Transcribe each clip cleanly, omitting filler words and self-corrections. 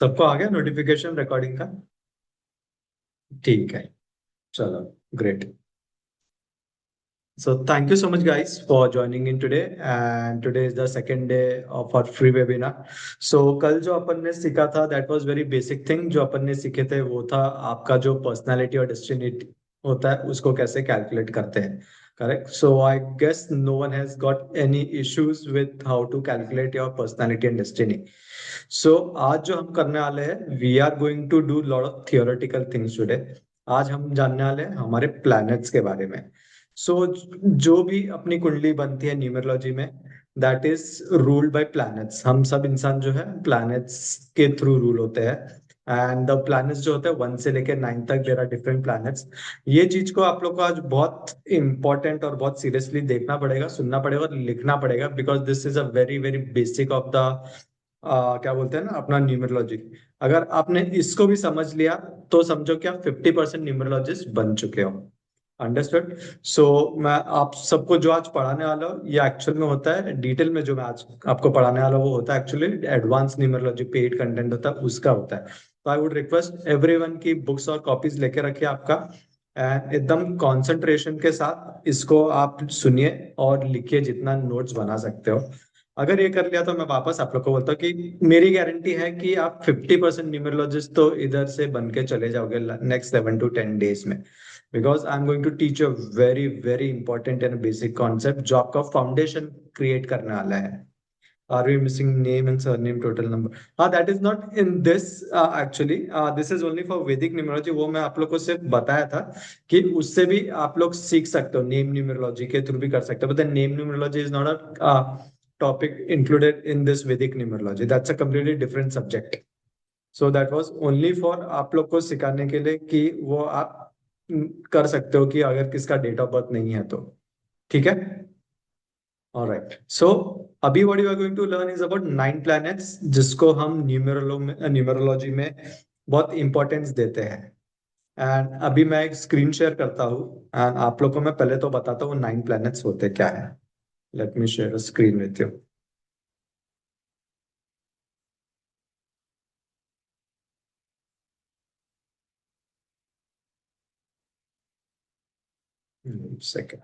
सबको आ गया notification recording का? ठीक है, चलो, great. So thank you so much guys for joining in today, and today is the second day of our free webinar. So कल जो अपन ने सीखा था that was very basic thing. जो अपन ने सीखे थे वो था आपका जो पर्सनालिटी और डेस्टिनी होता है उसको कैसे कैलकुलेट करते हैं. Correct. So I guess no one has got any issues with how to calculate your personality and destiny. सो आज जो हम करने वाले हैं we are going to do lot of theoretical things today. आज हम जानने वाले हैं हमारे प्लैनेट्स के बारे में. सो जो भी अपनी कुंडली बनती है न्यूमरोलॉजी में that is ruled bye planets. हम सब इंसान जो है प्लैनेट्स के थ्रू रूल होते हैं. एंड द प्लैनेट्स जो होते हैं 1 से लेकर 9 तक देयर आर डिफरेंट प्लैनेट्स. ये चीज को आप लोग को आज बहुत इंपॉर्टेंट और बहुत सीरियसली देखना पड़ेगा, सुनना पड़ेगा और लिखना पड़ेगा, because this is a very very basic of the क्या बोलते हैं ना अपना न्यूमरोलॉजी. अगर आपने इसको भी समझ लिया तो समझो कि आप 50% न्यूमरोलॉजिस्ट बन चुके हो. अंडरस्टूड. सो मैं आप सबको जो आज पढ़ाने वाला हूँ ये एक्चुअल में होता है डिटेल में. जो मैं आज आपको पढ़ाने वाला हूँ वो होता है actually advance numerology paid content होता है उसका होता है. तो आई वुड रिक्वेस्ट एवरीवन की बुक्स और कॉपीज लेके रखिए आपका. एंड एकदम कंसंट्रेशन के साथ इसको आप सुनिए और लिखिए जितना नोट्स बना सकते हो. अगर ये कर लिया तो मैं वापस आप लोग को बोलता हूँ कि मेरी गारंटी है कि आप 50% न्यूमरोलॉजिस्ट तो इधर से बन के चले जाओगे नेक्स्ट 7 to 10 days में. Because I am going to teach you very very important and basic concept जो आपका फाउंडेशन क्रिएट करने वाला है. Are we missing name and surname total number? हाँ, that is not in this actually. This is only for Vedic numerology. वो मैं आप लोग को सिर्फ बताया था कि उससे भी आप लोग सीख सकते हो. नेम न्यूमरोलॉजी के थ्रू भी कर सकते हो, but the name numerology is not a topic included in this Vedic numerology. That's a completely different subject. So that was only for आप लोग को सिखाने के लिए कि वो आप कर सकते हो कि अगर किसका डेट ऑफ बर्थ नहीं है तो. ठीक है. ऑलराइट. सो अभी what you are going to learn is about 9 planets जिसको हम न्यूमरोलॉजी में बहुत इंपॉर्टेंस देते हैं. एंड अभी मैं एक स्क्रीन शेयर करता हूँ एंड आप लोग को मैं पहले तो बताता हूँ 9 planets होते क्या है. Let me share screen with you. Second.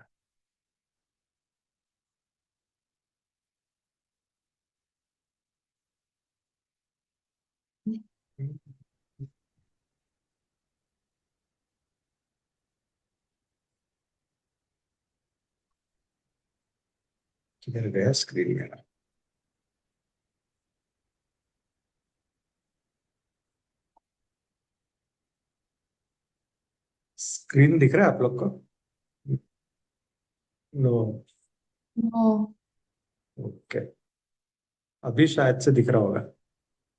किधर गया स्क्रीन में? स्क्रीन दिख रहा है आप लोग को? नो. नो. ओके. अभी शायद से दिख रहा होगा.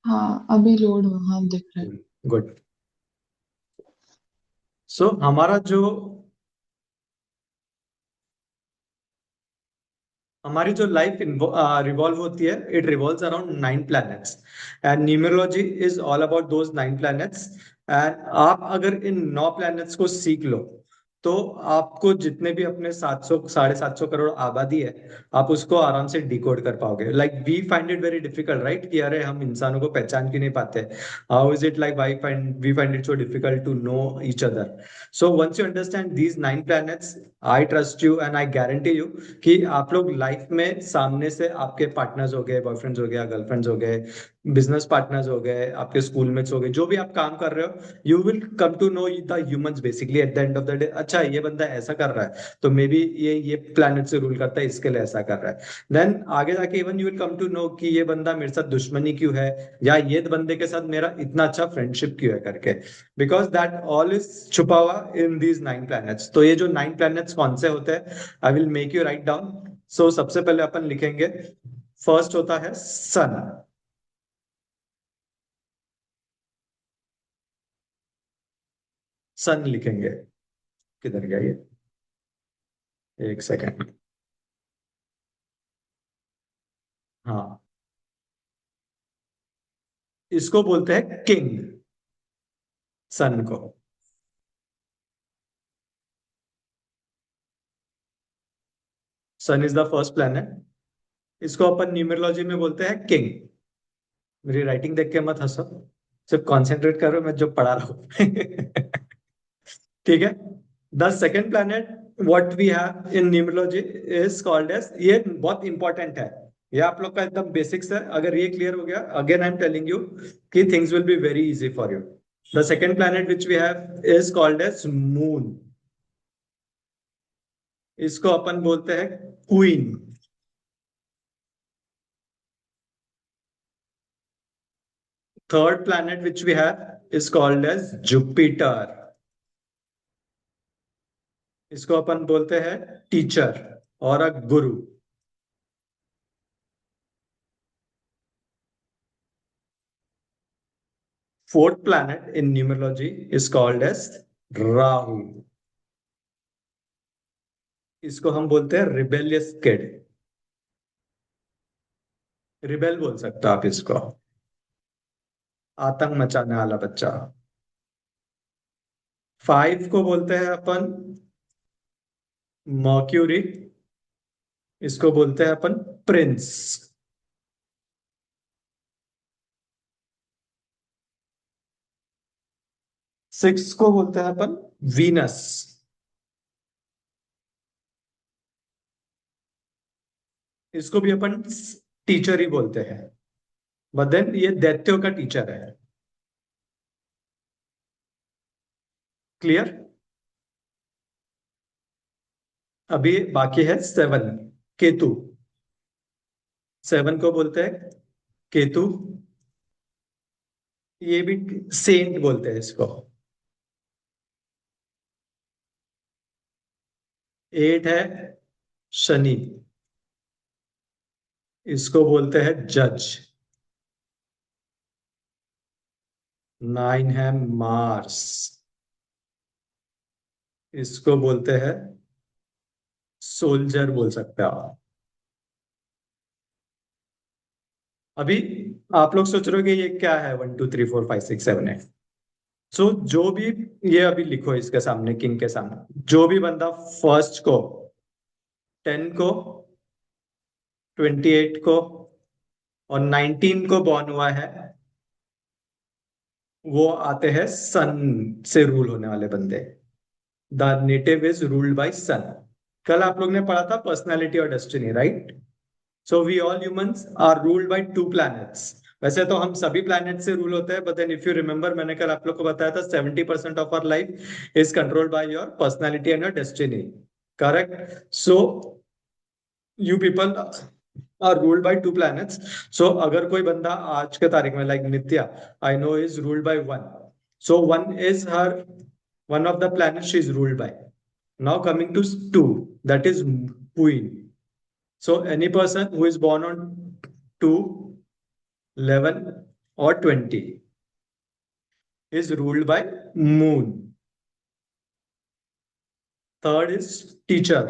हाँ, अभी लोड हुआ. हाँ, दिख रहा है. गुड. सो हमारी जो लाइफ रिवॉल्व होती है it revolves around 9 planets. And numerology is all about those 9 planets. And आप अगर इन 9 planets को सीख लो तो आपको जितने भी अपने 700 750 करोड़ आबादी है आप उसको आराम से डिकोड कर पाओगे. Like we find it very difficult right कि अरे हम इंसानों को पहचान क्यों नहीं पाते. How is it like why find we find it so difficult to know each other. So once you understand these 9 planets I trust you and I guarantee you कि आप लोग लाइफ में सामने से आपके पार्टनर्स हो गए, बॉयफ्रेंड्स हो गया, गर्लफ्रेंड्स हो गए, बिजनेस पार्टनर्स हो गए, आपके स्कूलमेट्स हो गए, जो भी आप काम कर रहे हो you will come to know the humans basically at the end of the day. अच्छा ये बंदा ऐसा कर रहा है तो मे बी ये प्लैनेट से रूल करता है इसके लिए ऐसा कर रहा है. देन आगे जाके even you will come to know कि ये बंदा मेरे साथ दुश्मनी क्यों है या ये बंदे के साथ मेरा इतना अच्छा फ्रेंडशिप क्यों है करके. बिकॉज दैट ऑल इज छुपा हुआ इन दीज 9 planets. तो ये जो 9 planets कौन से होते हैं I will make you write down. So सबसे पहले अपन लिखेंगे फर्स्ट होता है सन. सन लिखेंगे. किधर गया ये? एक सेकेंड. हाँ, इसको बोलते हैं किंग. सन को. सन इज द फर्स्ट प्लेनेट. इसको अपन न्यूमरोलॉजी में बोलते हैं किंग. मेरी राइटिंग देख के मत हंसो. सिर्फ कॉन्सेंट्रेट करो, मैं जो पढ़ा रहा हूँ। ठीक है। The second planet what we have in numerology is called as, ये बहुत इंपॉर्टेंट है, ये आप लोग का एकदम बेसिक्स है। अगर ये क्लियर हो गया, again I am telling you कि things will be very easy for you. The second planet which we have is called as moon. इसको अपन बोलते हैं queen. Third planet which we have is called as Jupiter. इसको अपन बोलते हैं teacher और अ गुरु। Fourth planet in numerology is called as Rahu. इसको हम बोलते हैं रिबेलियस किड। रिबेल बोल सकते हो आप इसको, आतंक मचाने वाला बच्चा। फाइव को बोलते हैं अपन मर्क्यूरी। इसको बोलते हैं अपन प्रिंस। सिक्स को बोलते हैं अपन वीनस। इसको भी अपन टीचर ही बोलते हैं, बट देन ये दैत्यों का टीचर है। क्लियर। अभी बाकी है सेवन, केतु। सेवन को बोलते हैं केतु। ये भी सेंट बोलते हैं इसको। एट है शनि। इसको बोलते हैं जज। नाइन है मार्स। इसको बोलते हैं सोल्जर बोल सकते हो आप। अभी आप लोग सोच रहे हो कि ये क्या है, 1 2 3 4 5 6 7 8। सो जो भी, ये अभी लिखो इसके सामने, किंग के सामने, जो भी बंदा फर्स्ट को, 10 को, 28 को और 19 को बॉर्न हुआ है, वो आते हैं सन से रूल होने वाले बंदे। The native is ruled by sun. कल आप लोग ने पढ़ा था पर्सनालिटी और destiny, right? So we all humans are ruled by 2 planets. वैसे तो हम सभी प्लैनेट से रूल होते हैं, but then if you remember, मैंने कल आप लोग को बताया था 70% of our life is controlled by your personality and your destiny. Correct. So you people are ruled by 2 planets. सो अगर कोई बंदा आज के तारीख में, like Nitya, I know is ruled by one. So one is her, one of the planets she is ruled by. Now coming to two, that is queen. So any person who is born on 2, 11 or 20 is ruled by moon. Third is teacher.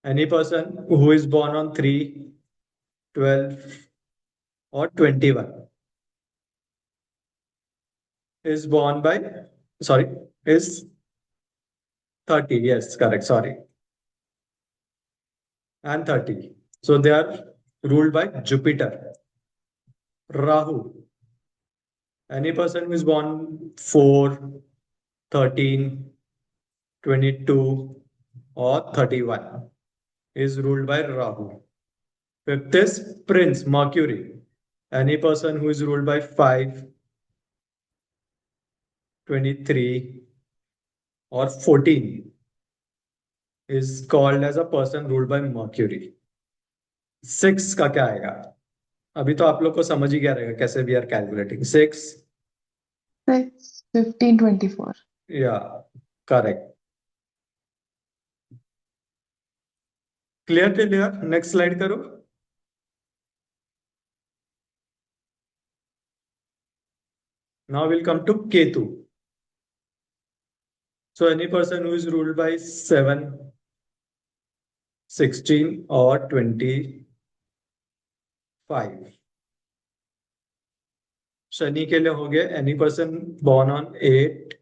Any person who is born on 3, 12 or 21 is born by, sorry, is 30. Yes, correct. Sorry. And 30. So they are ruled by Jupiter. Rahu. Any person who is born 4, 13, 22 or 31 is ruled by Rahu. Fifth is Prince, Mercury. Any person who is ruled by 5, 23 or 14 is called as a person ruled by Mercury. 6 का क्या आएगा? अभी तो आप लोग को समझ ही गया रहेगा कैसे वी आर कैलकुलेटिंग 6। 6, 15, 24. या correct. Clear clear, next slide करो। Now we'll come to Ketu. So any person who is ruled by 7, 16 or 25. Shani के लिए हो गया any person born on 8,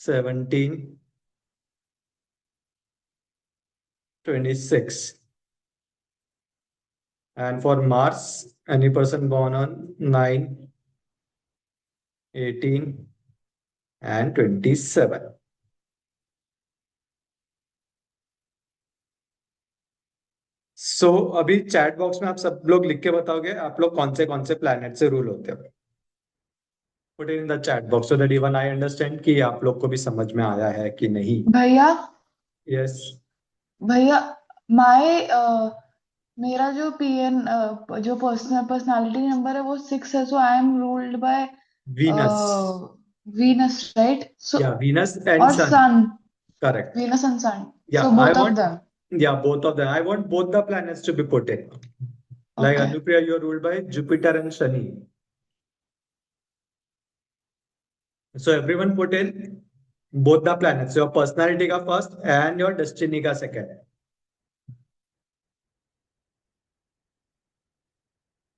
17, 26. And for Mars, any person born on 9, 18 and 27. सो अभी chat box में आप सब लोग लिख के बताओगे आप लोग कौन से प्लैनेट से रूल होते हो. Put in the chat box so that even I understand कि आप लोग को भी समझ में आया है कि नहीं. भैया यस. भैया माय मेरा जो पीएन जो पर्सनालिटी नंबर है वो 6 है, so I am ruled by Venus. Venus, right? So yeah Venus and और sun. Sun, correct. Venus and sun, yeah so I both of want. Them. Yeah, both of them. I want both the planets to be put in. Like okay. Anupriya, you're ruled by Jupiter and Shani. So everyone put in both the planets. Your personality ka first and your destiny ka second.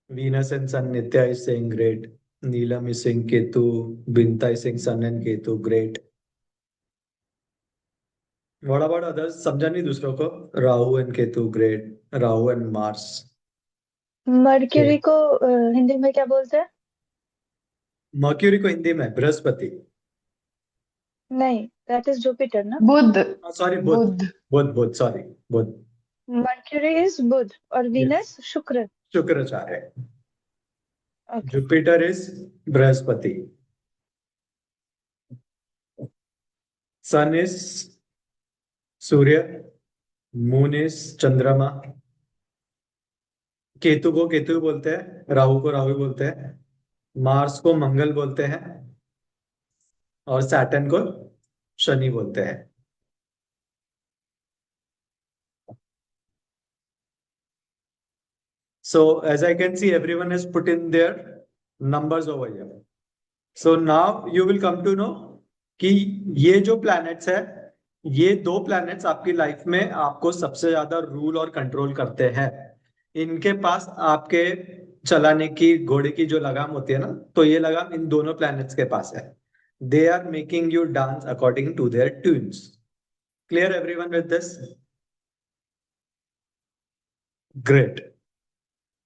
Venus and Sun, Nitya is saying great. Neelam is saying Ketu. Binta is saying Sun and Ketu, great. What about others? समझा नहीं दूसरों को. Rahu and Ketu, great. Rahu and Mars. Mercury Okay. को हिंदी में क्या बोलते हैं? Mercury को हिंदी में बृहस्पति. नहीं, दैट इज जुपिटर ना. Budh. Sorry Budh. Budh. Budh sorry Budh. Mercury is Budh और Yes. Venus Shukra. Shukracharya. Okay. Jupiter is Brihaspati. Sun is Surya. Moon is Chandrama. Ketu को केतु बोलते हैं. राहु को राहु बोलते हैं. मार्स को मंगल बोलते हैं. और सैटर्न को शनि बोलते हैं. So as I can see, everyone has put in their numbers over here. So now you will come to know कि ये जो planets है, ये दो planets आपकी लाइफ में आपको सबसे ज्यादा रूल और कंट्रोल करते हैं. इनके पास आपके चलाने की घोड़े की जो लगाम होती है ना, तो ये लगाम इन दोनों planets के पास है. They are making you dance according to their tunes. Clear everyone with this? Great.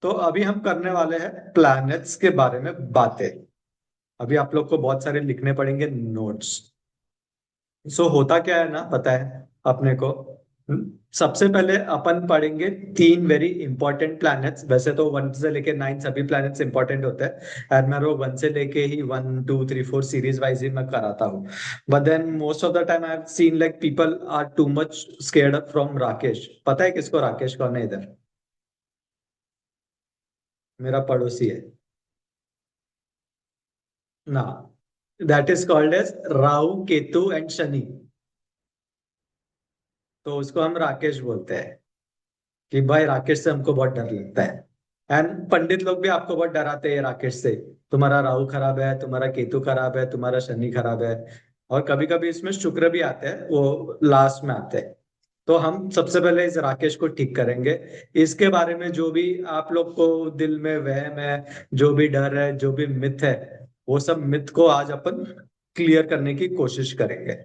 तो अभी हम करने वाले हैं प्लैनेट्स के बारे में बातें. अभी आप लोग को बहुत सारे लिखने पड़ेंगे नोट्स. सो होता क्या है ना, पता है अपने को. सबसे पहले अपन पढ़ेंगे 3 वेरी इंपॉर्टेंट प्लैनेट्स. वैसे तो 1 से लेके 9 सभी प्लैनेट्स इंपॉर्टेंट होते हैं एंड मैं वो 1 से लेके ही 1 2 3 4 सीरीज वाइज ही मैं कराता हूँ. But then most of the time I have seen like people are too much scared from Rakesh. पता है किसको राकेश कौन है इधर? मेरा पड़ोसी है ना. That is called as Rahu Ketu and Shani. तो उसको हम राकेश बोलते हैं कि भाई राकेश से हमको बहुत डर लगता है. एंड पंडित लोग भी आपको बहुत डराते हैं राकेश से. तुम्हारा राहु खराब है, तुम्हारा केतु खराब है, तुम्हारा शनि खराब है. और कभी कभी इसमें शुक्र भी आते हैं, वो लास्ट में आते हैं. तो हम सबसे पहले इस राकेश को ठीक करेंगे. इसके बारे में जो भी आप लोग को दिल में वहम है, जो भी डर है, जो भी मिथ है, वो सब मिथ को आज अपन क्लियर करने की कोशिश करेंगे.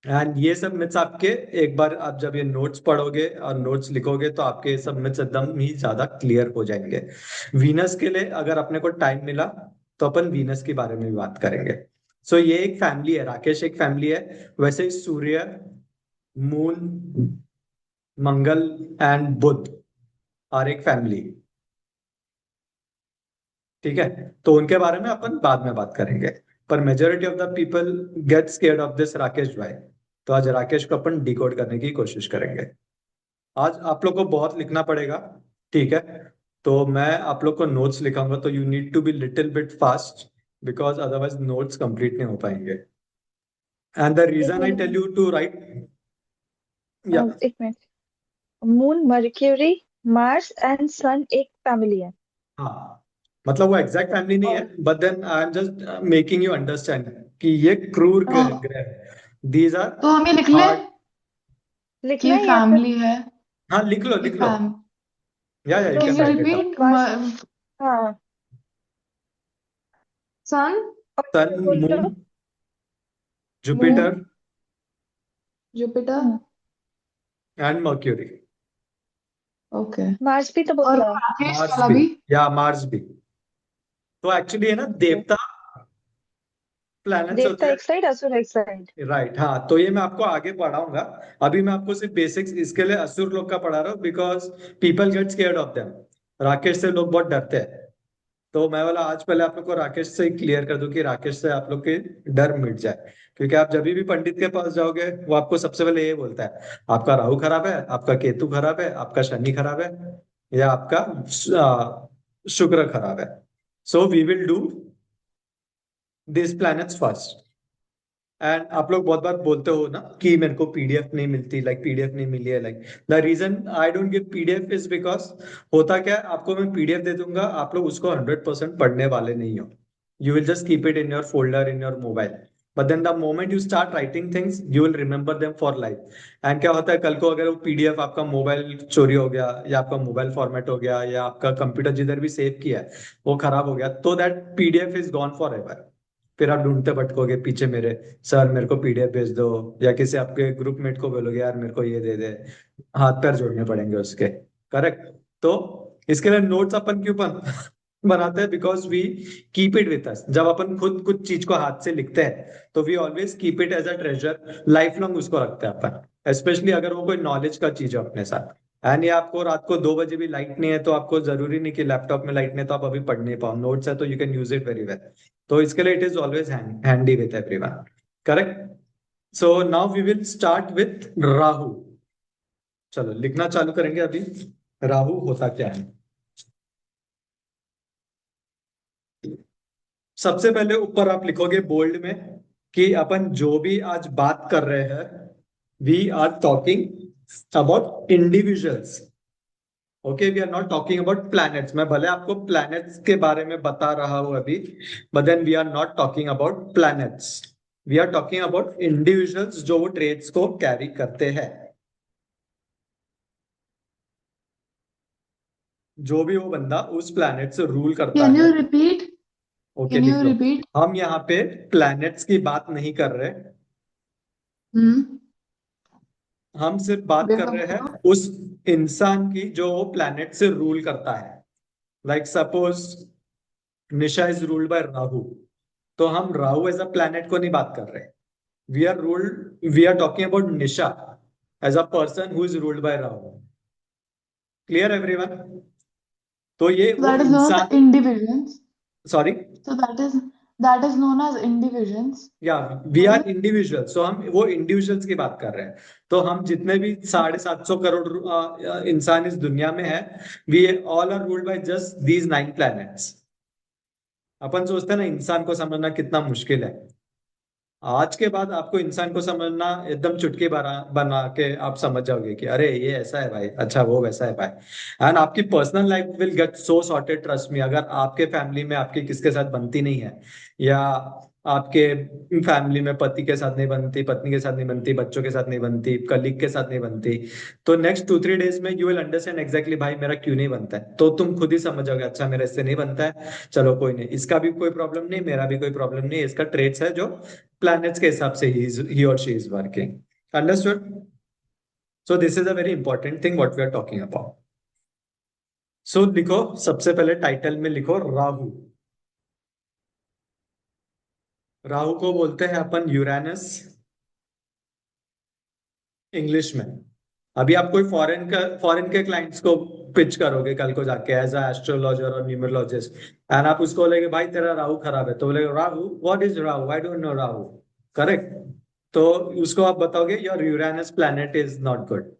एंड ये सब मिथ्स आपके एक बार आप जब ये नोट्स पढ़ोगे और नोट्स लिखोगे तो आपके ये सब मिथ्स एकदम ही ज्यादा क्लियर हो जाएंगे. वीनस के लिए अगर अपने को टाइम मिला तो अपन वीनस के बारे में भी बात करेंगे. सो ये एक फैमिली है. राकेश एक फैमिली है. वैसे ही सूर्य, मून, मंगल एंड बुध और एक फैमिली. ठीक है, तो उनके बारे में अपन बाद में बात करेंगे. पर majority of the people get scared of this Rakesh भाई. तो आज राकेश को अपन डिकोड करने की कोशिश करेंगे. आज आप लोग को बहुत लिखना पड़ेगा. ठीक है, तो मैं आप लोग को नोट्स लिखाऊंगा तो you need to be little bit fast because otherwise notes complete नहीं हो पाएंगे. And the reason I tell you to write. Yeah एक minute. Moon, Mercury, Mars and sun एक फैमिली है. हाँ, मतलब वो एग्जैक्ट फैमिली नहीं है, और but then I am just making you understand कि ये क्रूर तो ग्रह. दीज आर तो हम ये लिख लें हार्ड. कि लिखना ये है या फिर फैमिली है. हाँ लिख लो ये लिख लो. फैम या यू तो can can you right it down. Repeat? Mars. हाँ, सन, और सन, बोल मून, दो. Jupiter moon, Jupiter. Hmm, and mercury. Okay. Mars भी तो और बोला वो है। राकेश मार्स वाला भी, भी? या मार्स भी। तो एक्चुअली है ना, ओके। देवता प्लैनेट्स होते देवता हैं। एक साइड, असुर एक साइड। राइट, हाँ, तो ये मैं आपको आगे पढ़ाऊंगा। अभी मैं आपको सिर्फ बेसिक्स इसके लिए असुर लोग का पढ़ा रहा हूँ, because people get scared of them. Rakesh से लोग बहुत डरते हैं। तो मैं बोला आज पहले आप लोग को राकेश से क्लियर कर दूं कि राकेश से आप लोग के डर मिट जाए। क्योंकि आप जब भी पंडित के पास जाओगे, वो आपको सबसे पहले ये बोलता है, आपका राहु खराब है, आपका केतु खराब है, आपका शनि खराब है, या आपका शुक्र खराब है। So we will do this planets first. And आप लोग बहुत बार बोलते हो ना कि मेरे को पीडीएफ नहीं मिलती, लाइक पीडीएफ नहीं मिली है, like the reason I don't give PDF is because होता क्या है, आपको मैं पीडीएफ दे दूंगा, आप लोग उसको 100% पढ़ने वाले नहीं हो। You will just keep it in your folder in your mobile. But then the moment you start writing things, you will remember them for life. And क्या होता है, कल को अगर वो पीडीएफ आपका मोबाइल चोरी हो गया, या आपका मोबाइल फॉर्मेट हो गया, या आपका कंप्यूटर जिधर भी सेव किया है वो खराब हो गया, तो that PDF is gone for ever. फिर आप ढूंढते भटकोगे पीछे मेरे, सर मेरे को पीडीएफ भेज दो, या किसी आपके ग्रुप मेट को बोलोगे यार मेरे को ये दे दे। हाथ पैर जोड़ने पड़ेंगे उसके। करेक्ट। तो इसके लिए नोट्स अपन क्यों बनाते हैं, because we keep it with us. जब अपन खुद कुछ चीज को हाथ से लिखते हैं तो we always keep it as a treasure, life long उसको रखते हैं अपन, स्पेशली अगर वो कोई नॉलेज का चीज है अपने साथ। एंड ये आपको रात को 2 बजे भी लाइट नहीं है तो आपको जरूरी नहीं कि लैपटॉप में लाइट नहीं है तो आप अभी पढ़ नहीं पाओ, नोट्स है तो you can use it very well. तो इसके लिए it is always handy with everyone. Correct. So now we will start with Rahu. चलो लिखना चालू करेंगे अभी। राहु होता क्या है। सबसे पहले ऊपर आप लिखोगे बोल्ड में कि अपन जो भी आज बात कर रहे हैं, we are talking about individuals. Okay, we are not talking about planets. मैं भले आपको प्लैनेट्स के बारे में बता रहा हूं अभी, but then we are not talking about planets. We are talking about individuals जो वो ट्रेड्स को कैरी करते हैं, जो भी वो बंदा उस प्लैनेट से रूल करता कैन है। You repeat? ओके, कैन लिख यू लो। रिपीट? हम यहाँ पे प्लैनेट्स की बात नहीं कर रहे, हम्म। हम सिर्फ बात कर देखो रहे हैं देखो। उस इंसान की जो वो प्लैनेट से रूल करता है। Like suppose Nisha is ruled by Rahu, तो हम राहु एज अ प्लैनेट को नहीं बात कर रहे। We are talking about Nisha as a person who is ruled by Rahu. Clear everyone. तो ये So वो that is known as इंसान, individuals. Sorry, So that is known as individuals, या वी आर right? इंडिविजुअल। सो हम वो इंडिविजुअल्स की बात कर रहे हैं। तो हम जितने भी 750 करोड़ इंसान इस दुनिया में है, we all are ruled by just these 9 planets. अपन सोचते हैं ना इंसान को समझना कितना मुश्किल है। आज के बाद आपको इंसान को समझना एकदम चुटकी बना के आप समझ जाओगे कि अरे ये ऐसा है भाई, अच्छा वो वैसा है भाई। एंड आपकी personal life will get so sorted, trust me. अगर आपके फैमिली में आपकी किसके साथ बनती नहीं है, या आपके फैमिली में पति के साथ नहीं बनती, पत्नी के साथ नहीं बनती, बच्चों के साथ नहीं बनती, कलीग के साथ नहीं बनती, तो नेक्स्ट 2-3 डेज में यू विल अंडरस्टैंड एग्जैक्टली भाई मेरा क्यों नहीं बनता है। तो तुम खुद ही समझ जाओगे, अच्छा मेरा इससे नहीं बनता है, चलो कोई नहीं, इसका भी कोई प्रॉब्लम नहीं, मेरा भी कोई प्रॉब्लम नहीं, इसका ट्रेट्स है जो प्लैनेट्स के हिसाब से ही और she is working. Understood. So this is a very important thing what we are talking about. So लिखो, सबसे पहले टाइटल में लिखो राहु। राहु को बोलते हैं अपन यूरेनस इंग्लिश में। अभी आप कोई फॉरेन के क्लाइंट्स को पिच करोगे कल को जाके एज अ एस्ट्रोलॉजर और न्यूमरोलॉजिस्ट, एंड आप उसको बोलेगे भाई तेरा राहु खराब है, तो बोलेगा Rahu, what is Rahu, I don't know Rahu. Correct. तो उसको आप बताओगे your Uranus planet is not good.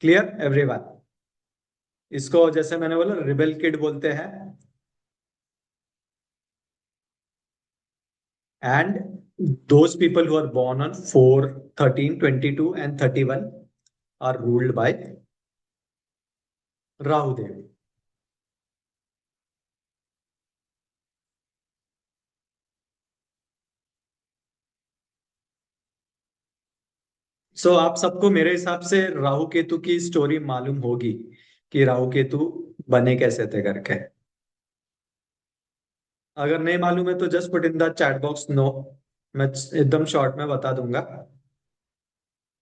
Clear everyone. इसको जैसे मैंने बोला रिबेल किड बोलते हैं। And those people who are born on 4, 13, 22 and 31 are ruled by Rahu देव। सो आप सबको मेरे हिसाब से राहु केतु की स्टोरी मालूम होगी कि राहु केतु बने कैसे थे करके। अगर नहीं मालूम है तो just put in the chat box no, मैं एकदम शॉर्ट में बता दूंगा।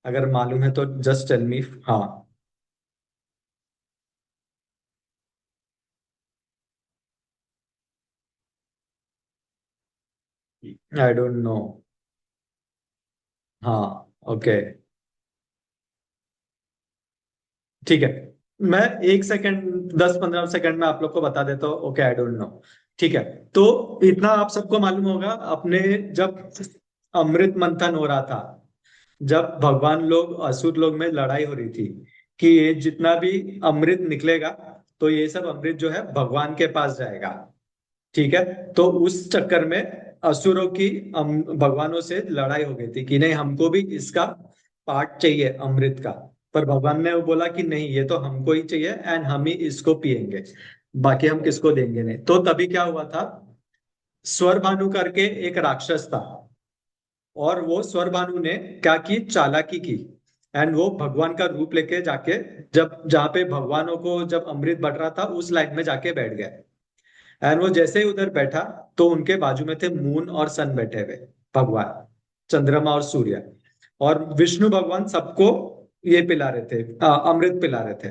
अगर मालूम है तो जस्ट टेल मी। हाँ, आई डोंट नो। हाँ ओके, ठीक है। मैं 1 सेकंड 10-15 सेकंड में आप लोग को बता देता हूँ। Okay, I don't no. ठीक है। तो इतना आप सबको मालूम होगा, अपने जब अमृत मंथन हो रहा था, जब भगवान लोग असुर लोग में लड़ाई हो रही थी कि ये जितना भी अमृत निकलेगा, तो ये सब अमृत जो है भगवान के पास जाएगा। ठीक है। तो उस चक्कर में असुरों की भगवानों से लड़ाई हो गई थी कि नहीं, हमको भी इसका पार्ट चाहिए अमृत का। पर भगवान ने वो बोला कि नहीं, ये तो हमको ही चाहिए एंड हम ही इसको पिएंगे, बाकी हम किसको देंगे नहीं। तो तभी क्या हुआ था, स्वर भानु करके एक राक्षस था, और वो स्वर भानु ने क्या की, चालाकी की। एंड वो भगवान का रूप लेके जाके, जब जहाँ पे भगवानों को जब अमृत बट रहा था उस लाइन में जाके बैठ गया। एंड वो जैसे ही उधर बैठा, तो उनके बाजू में थे मून और सन बैठे हुए, भगवान, चंद्रमा और सूर्य। और विष्णु भगवान सबको ये पिला रहे थे, अमृत पिला रहे थे।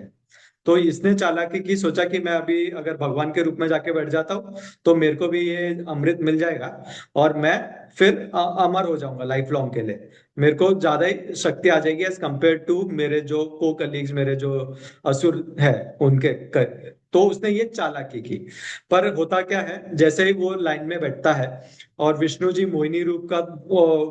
तो इसने चालाकी की, सोचा कि मैं अभी अगर भगवान के रूप में जाके बैठ जाता हूँ, तो मेरे को भी ये अमृत मिल जाएगा, और मैं फिर अमर हो जाऊंगा लाइफ लॉन्ग के लिए। मेरे को ज्यादा ही शक्ति आ जाएगी एज कम्पेयर टू मेरे जो को कलीग्स, मेरे जो असुर है उनके तो उसने ये चालाकी की। पर होता क्या है, जैसे ही वो लाइन में बैठता है, और विष्णु जी मोहिनी रूप का,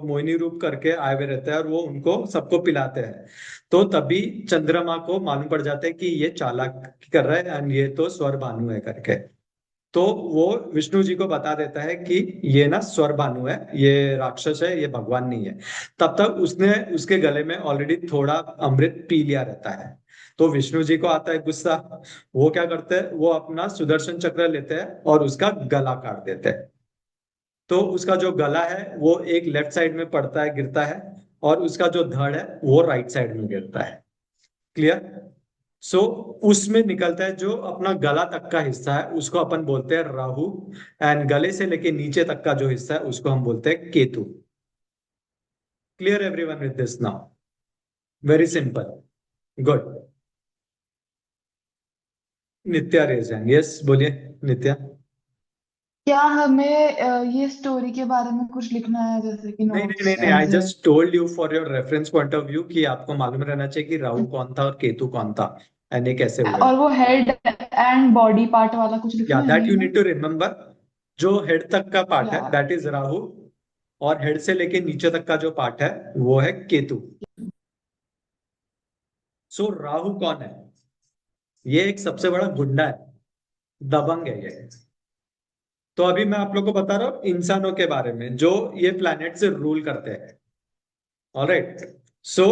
मोहिनी रूप करके आए हुए रहते हैं, और वो उनको सबको पिलाते हैं। तो तभी चंद्रमा को मालूम पड़ जाता है कि ये चालाकी कर रहा है एंड ये तो स्वर भानु है करके। तो वो विष्णु जी को बता देता है कि ये ना स्वर भानु है, ये राक्षस है, ये भगवान नहीं है। तब तक उसने उसके गले में ऑलरेडी थोड़ा अमृत पी लिया रहता है। तो विष्णु जी को आता है गुस्सा। वो क्या करते हैं, वो अपना सुदर्शन चक्र लेते हैं और उसका गला काट देते हैं। तो उसका जो गला है वो एक लेफ्ट साइड में पड़ता है, गिरता है, और उसका जो धड़ है वो राइट साइड में गिरता है। क्लियर। सो उसमें निकलता है जो अपना गला तक का हिस्सा है, उसको अपन बोलते हैं राहु। एंड गले से लेके नीचे तक का जो हिस्सा है उसको हम बोलते हैं Ketu. Clear everyone with this now? Very simple. Good. Nitya raise hand, yes बोलिए नित्या। क्या हमें ये स्टोरी के बारे में कुछ लिखना है, जैसे कि नहीं नहीं नहीं नोट्स नहीं, आई ऐसे? Just told you for your reference point of view कि आपको मालूम रहना चाहिए कि राहु कौन था और केतु कौन था, एंड ये कैसे हुए। और वो हेड एंड बॉडी पार्ट वाला कुछ या लिखना है, दैट नहीं यू ना? Need to remember. जो हेड तक का पार्ट है या दैट इज राहु, और हेड से लेके नीचे तक का जो पार्ट है वो है केतु। सो राहु कौन है? ये एक सबसे बड़ा गुंडा है, दबंग है ये। तो अभी मैं आप लोग को बता रहा हूँ इंसानों के बारे में जो ये प्लैनेट से रूल करते हैं। ऑलराइट। सो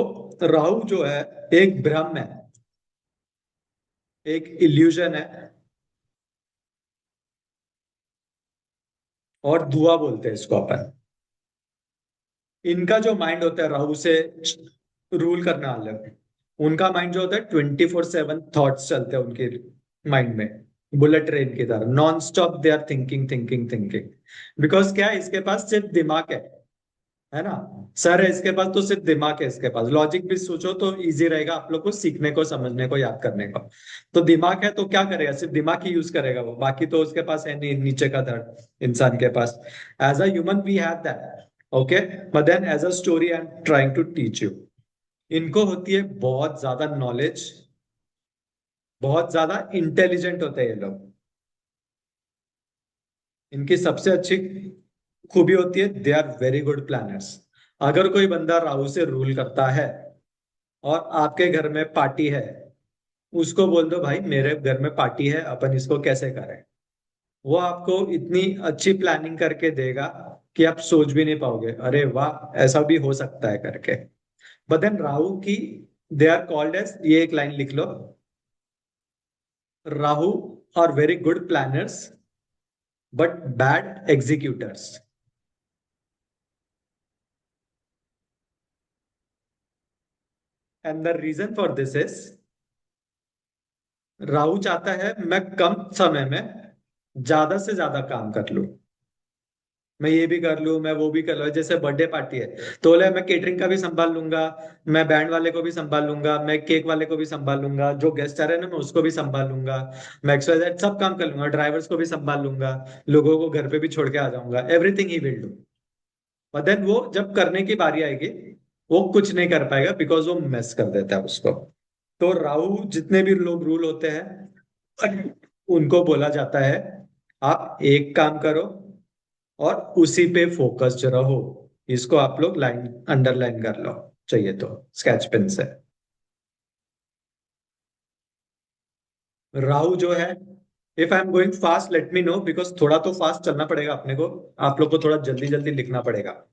राहु जो है एक भ्रम है, एक इल्यूजन है, और धुआं बोलते हैं इसको अपन। इनका जो माइंड होता है राहु से रूल करने वाले, उनका माइंड जो होता है 24/7 थॉट्स चलते हैं उनके माइंड में, बुलेट ट्रेन की तरह non stop they are thinking thinking thinking. Because क्या है, इसके पास सिर्फ दिमाग है ना। सर है इसके पास तो सिर्फ दिमाग है, इसके पास लॉजिक भी सोचो तो इजी रहेगा आप लोग को सीखने को, समझने को, याद करने को। तो दिमाग है तो क्या करेगा, सिर्फ दिमाग ही यूज करेगा वो, बाकी तो उसके पास है नहीं नीचे का धड़ इंसान के पास। As a human we have that. Okay. But then as a story I am trying to teach you. इनको होती है बहुत ज्यादा नॉलेज, बहुत ज्यादा इंटेलिजेंट होते हैं ये लोग। इनकी सबसे अच्छी खूबी होती है they are very good planners. अगर कोई बंदा राहु से रूल करता है और आपके घर में पार्टी है, उसको बोल दो भाई मेरे घर में पार्टी है, अपन इसको कैसे करें, वो आपको इतनी अच्छी प्लानिंग करके देगा कि आप सोच भी नहीं पाओगे, अरे वाह ऐसा भी हो सकता है करके। बट देन राहु की, दे आर कॉल्ड एज, ये एक लाइन लिख लो, Rahu are very good planners but bad executors. And the reason for this is, Rahu चाहता है मैं कम समय में ज्यादा से ज्यादा काम कर लूं, मैं ये भी कर लूं, मैं वो भी कर लूं। जैसे बर्थडे पार्टी है तो बोले मैं केटरिंग का भी संभाल लूंगा, मैं बैंड वाले को भी संभाल लूंगा, मैं केक वाले को भी संभाल लूंगा, जो गेस्ट आ रहे हैं ना मैं उसको भी संभाल लूंगा, मैं एक्सवाइजेड सब काम कर लूंगा, ड्राइवर्स को भी संभाल लूंगा, लोगों को घर पे भी छोड़ के आ जाऊंगा, एवरीथिंग ही विल डू। और देन वो जब करने की बारी आएगी वो कुछ नहीं कर पाएगा बिकॉज वो मिस कर देता है उसको। तो राहु जितने भी लोग रूल होते हैं उनको बोला जाता है आप एक काम करो और उसी पे फोकस्ड रहो। इसको आप लोग लाइन अंडरलाइन कर लो चाहिए तो स्केच पेन से। राहु जो है, if I am going fast let me know because थोड़ा तो फास्ट चलना पड़ेगा अपने को। आप लोग को थोड़ा जल्दी जल्दी लिखना पड़ेगा।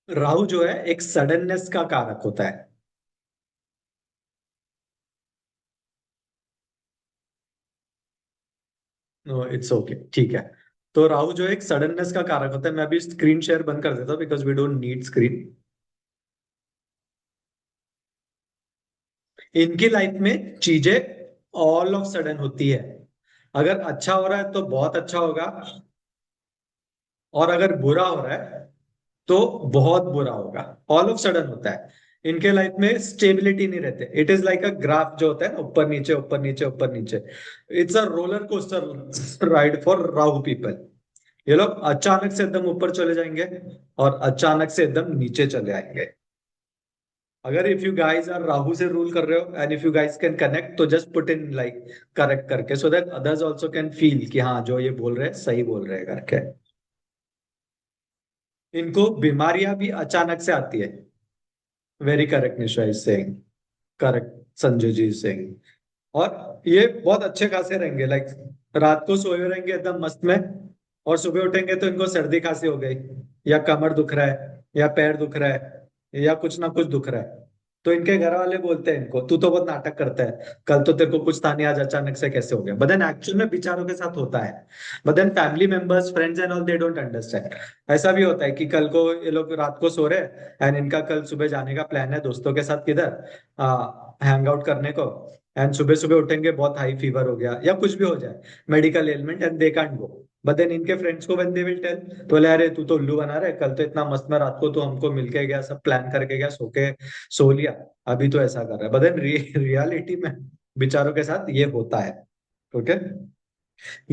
राहु जो है एक सडननेस का कारक होता है। नो इट्स ओके, ठीक है। तो राहु जो है एक सडननेस का कारक होता है। मैं अभी स्क्रीन शेयर बंद कर देता हूँ because we don't need screen. इनकी लाइफ में चीजें ऑल ऑफ सडन होती है। अगर अच्छा हो रहा है तो बहुत अच्छा होगा, और अगर बुरा हो रहा है तो बहुत बुरा होगा। ऑल ऑफ सडन होता है। इनके लाइफ में स्टेबिलिटी नहीं रहते। It is like a graph जो होता है ना, ऊपर नीचे ऊपर नीचे ऊपर नीचे। It's a roller coaster ride for Rahu people. ये लोग अचानक से एकदम ऊपर चले जाएंगे और अचानक से एकदम नीचे चले आएंगे। अगर if you guys are Rahu से रूल कर रहे हो and if you guys can connect तो just put in like correct करके so that others also can feel कि हाँ जो ये बोल रहे हैं सही बोल रहे हैं करके। इनको बीमारियां भी अचानक से आती है। Very correct Nisha is saying. Correct Sanjay ji Singh. और ये बहुत अच्छे खासे रहेंगे लाइक रात को सोए रहेंगे एकदम मस्त में, और सुबह उठेंगे तो इनको सर्दी खांसी हो गई, या कमर दुख रहा है, या पैर दुख रहा है, या कुछ ना कुछ दुख रहा है। तो इनके घर वाले बोलते हैं इनको तू तो बहुत नाटक करता है, कल तो तेरे को कुछ था नहीं, आज अचानक से कैसे हो गया। बट देन एक्चुअल में बेचारों के साथ होता है। But then family members friends and all they don't understand. ऐसा भी होता है कि कल को ये लोग रात को सो रहे हैं एंड इनका कल सुबह जाने का प्लान है दोस्तों के साथ किधर हैंग आउट करने को। एंड सुबह सुबह उठेंगे बहुत हाई फीवर हो गया या कुछ भी हो जाए, medical element, and they can't go. But then इनके फ्रेंड्स को व्हेन दे विल टेल तो बोले अरे तू तो उल्लू बना रहा है, कल तो इतना मस्त में रात को तो हमको मिलके गया, सब प्लान करके गया, सो लिया, अभी तो ऐसा कर रहा है। बट देन रियलिटी में बेचारों के साथ ये होता है। ओके।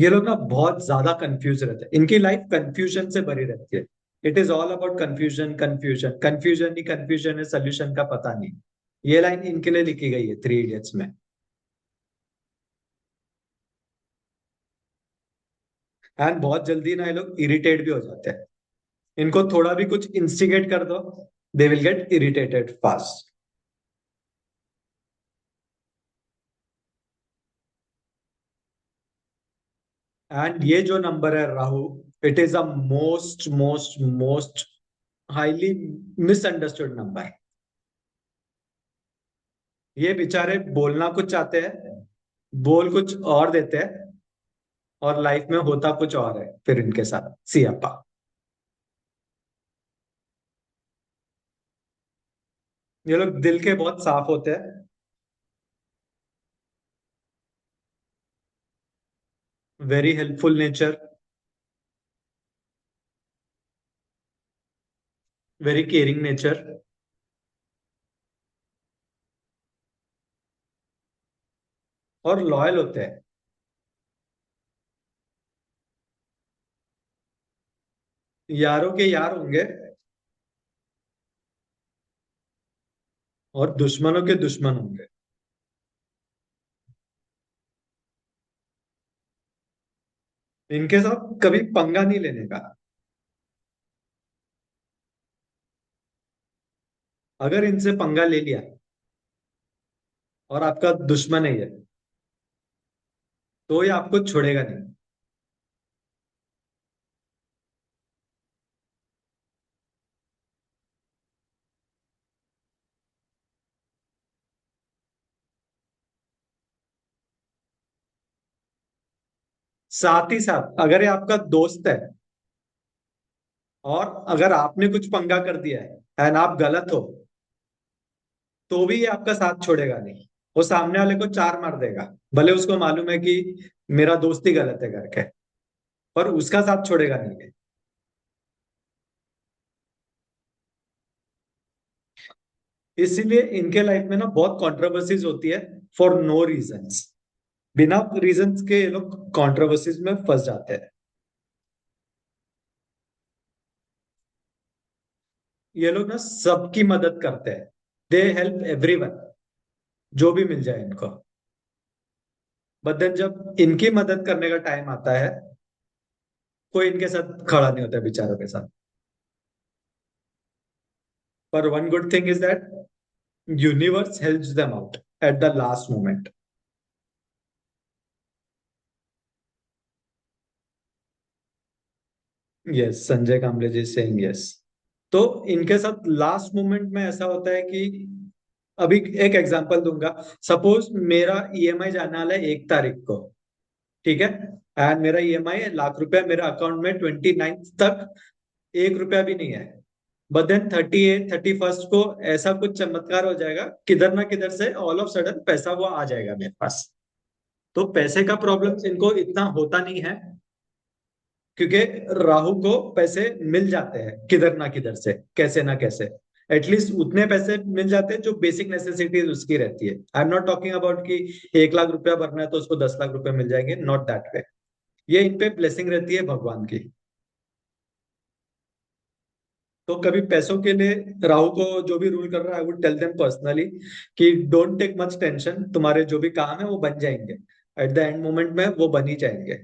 ये लोग ना बहुत ज्यादा कंफ्यूज रहते हैं। इनकी लाइफ कंफ्यूजन से भरी रहती है। It is all about confusion confusion confusion he confusion है, सोल्यूशन का पता नहीं। ये लाइन इनके लिए लिखी गई है थ्री इडियट्स में। एंड बहुत जल्दी ना ये लोग इरिटेट भी हो जाते हैं। इनको थोड़ा भी कुछ इंस्टिगेट कर दो, they will get irritated fast. And ये जो नंबर है Rahu, it is a most most most highly misunderstood number. ये बेचारे बोलना कुछ चाहते हैं, बोल कुछ और देते हैं, और लाइफ में होता कुछ और है फिर इनके साथ सियापा। ये लोग दिल के बहुत साफ होते हैं। Very helpful nature. Very caring nature. और लॉयल होते हैं। यारों के यार होंगे और दुश्मनों के दुश्मन होंगे। इनके साथ कभी पंगा नहीं लेने का। अगर इनसे पंगा ले लिया और आपका दुश्मन है ये, तो ये आपको छोड़ेगा नहीं। साथ ही साथ अगर ये आपका दोस्त है और अगर आपने कुछ पंगा कर दिया है एंड आप गलत हो, तो भी ये आपका साथ छोड़ेगा नहीं। वो सामने वाले को चार मार देगा, भले उसको मालूम है कि मेरा दोस्त ही गलत है करके, पर उसका साथ छोड़ेगा नहीं। इसीलिए इनके लाइफ में ना बहुत कंट्रोवर्सीज होती है फॉर नो रीजंस। बिना रीजंस के ये लोग कंट्रोवर्सीज में फंस जाते हैं। ये लोग ना सबकी मदद करते हैं। दे हेल्प एवरीवन, जो भी मिल जाए इनको। बट देन जब इनकी मदद करने का टाइम आता है, कोई इनके साथ खड़ा नहीं होता है बेचारों के साथ। पर one good thing is that universe helps them out at the last moment. Yes, Sanjay Kamle ji saying yes. तो इनके साथ लास्ट मोमेंट में ऐसा होता है कि अभी एक एग्जांपल दूंगा। सपोज मेरा ईएमआई जाने वाला है 1 तारीख को, ठीक है। एंड मेरा ईएमआई ₹1,00,000 मेरा अकाउंट में 29 तक 1 रुपया भी नहीं है। बट देन 31st को ऐसा कुछ चमत्कार हो जाएगा, किधर ना किधर से ऑल ऑफ सडन पैसा वो आ जाएगा मेरे पास। तो पैसे का प्रॉब्लम इनको इतना होता नहीं है, क्योंकि राहु को पैसे मिल जाते हैं किधर ना किधर से, कैसे ना कैसे। एटलीस्ट उतने पैसे मिल जाते हैं जो बेसिक नेसेसिटीज उसकी रहती है। I am not talking about कि 1 लाख रुपया भरना है तो उसको 10 लाख रुपए मिल जाएंगे, नॉट दैट वे। ये इन पे ब्लेसिंग रहती है भगवान की। तो कभी पैसों के लिए राहु को जो भी रूल कर रहा है, I would tell them personally कि डोंट टेक मच टेंशन, तुम्हारे जो भी काम है वो बन जाएंगे। एट द एंड मोमेंट में वो बन ही जाएंगे।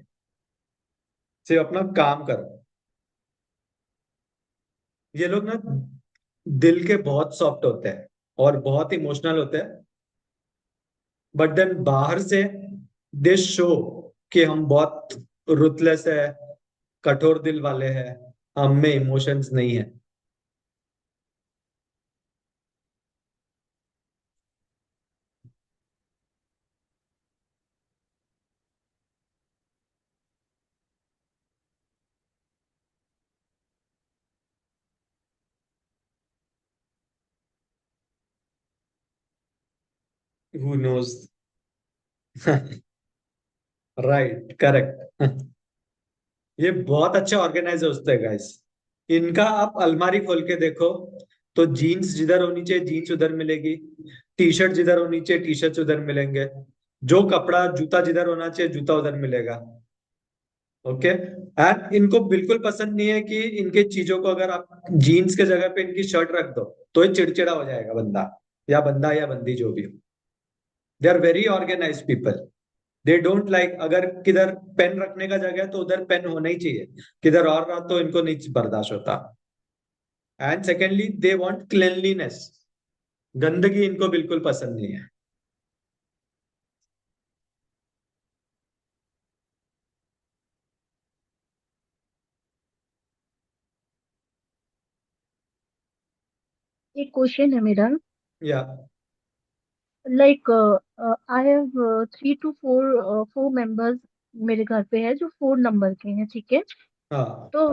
सिर्फ अपना काम करो। ये लोग ना दिल के बहुत सॉफ्ट होते हैं और बहुत इमोशनल होते हैं। बट देन बाहर से दे शो कि हम बहुत रुथलेस है, कठोर दिल वाले हैं, हम में इमोशंस नहीं है। Who knows. Right, correct. ये बहुत अच्छे ऑर्गेनाइज होते हैं गाइस। इनका आप अलमारी खोल के देखो तो जीन्स जिधर होनी चाहिए जीन्स उधर मिलेगी, टी शर्ट जिधर होनी चाहिए टी शर्ट उधर मिलेंगे, जो कपड़ा जूता जिधर होना चाहिए जूता उधर मिलेगा। ओके। एंड इनको बिल्कुल पसंद नहीं है कि इनके चीजों को अगर आप जीन्स के जगह पे इनकी शर्ट रख दो तो ये चिड़चिड़ा हो जाएगा बंदा या बंदी जो भी हो। They are very organise people. They don't like अगर किधर पेन रखने का जगह है तो उधर पेन होना ही चाहिए, किधर और रहा तो इनको नहीं बर्दाश्त होता। And secondly they want cleanliness. गंदगी इनको बिल्कुल पसंद नहीं है। एक क्वेश्चन है मेरा। या like I have 3 to 4 members मेरे घर पे है जो 4 नंबर के हैं, ठीक है। हाँ। तो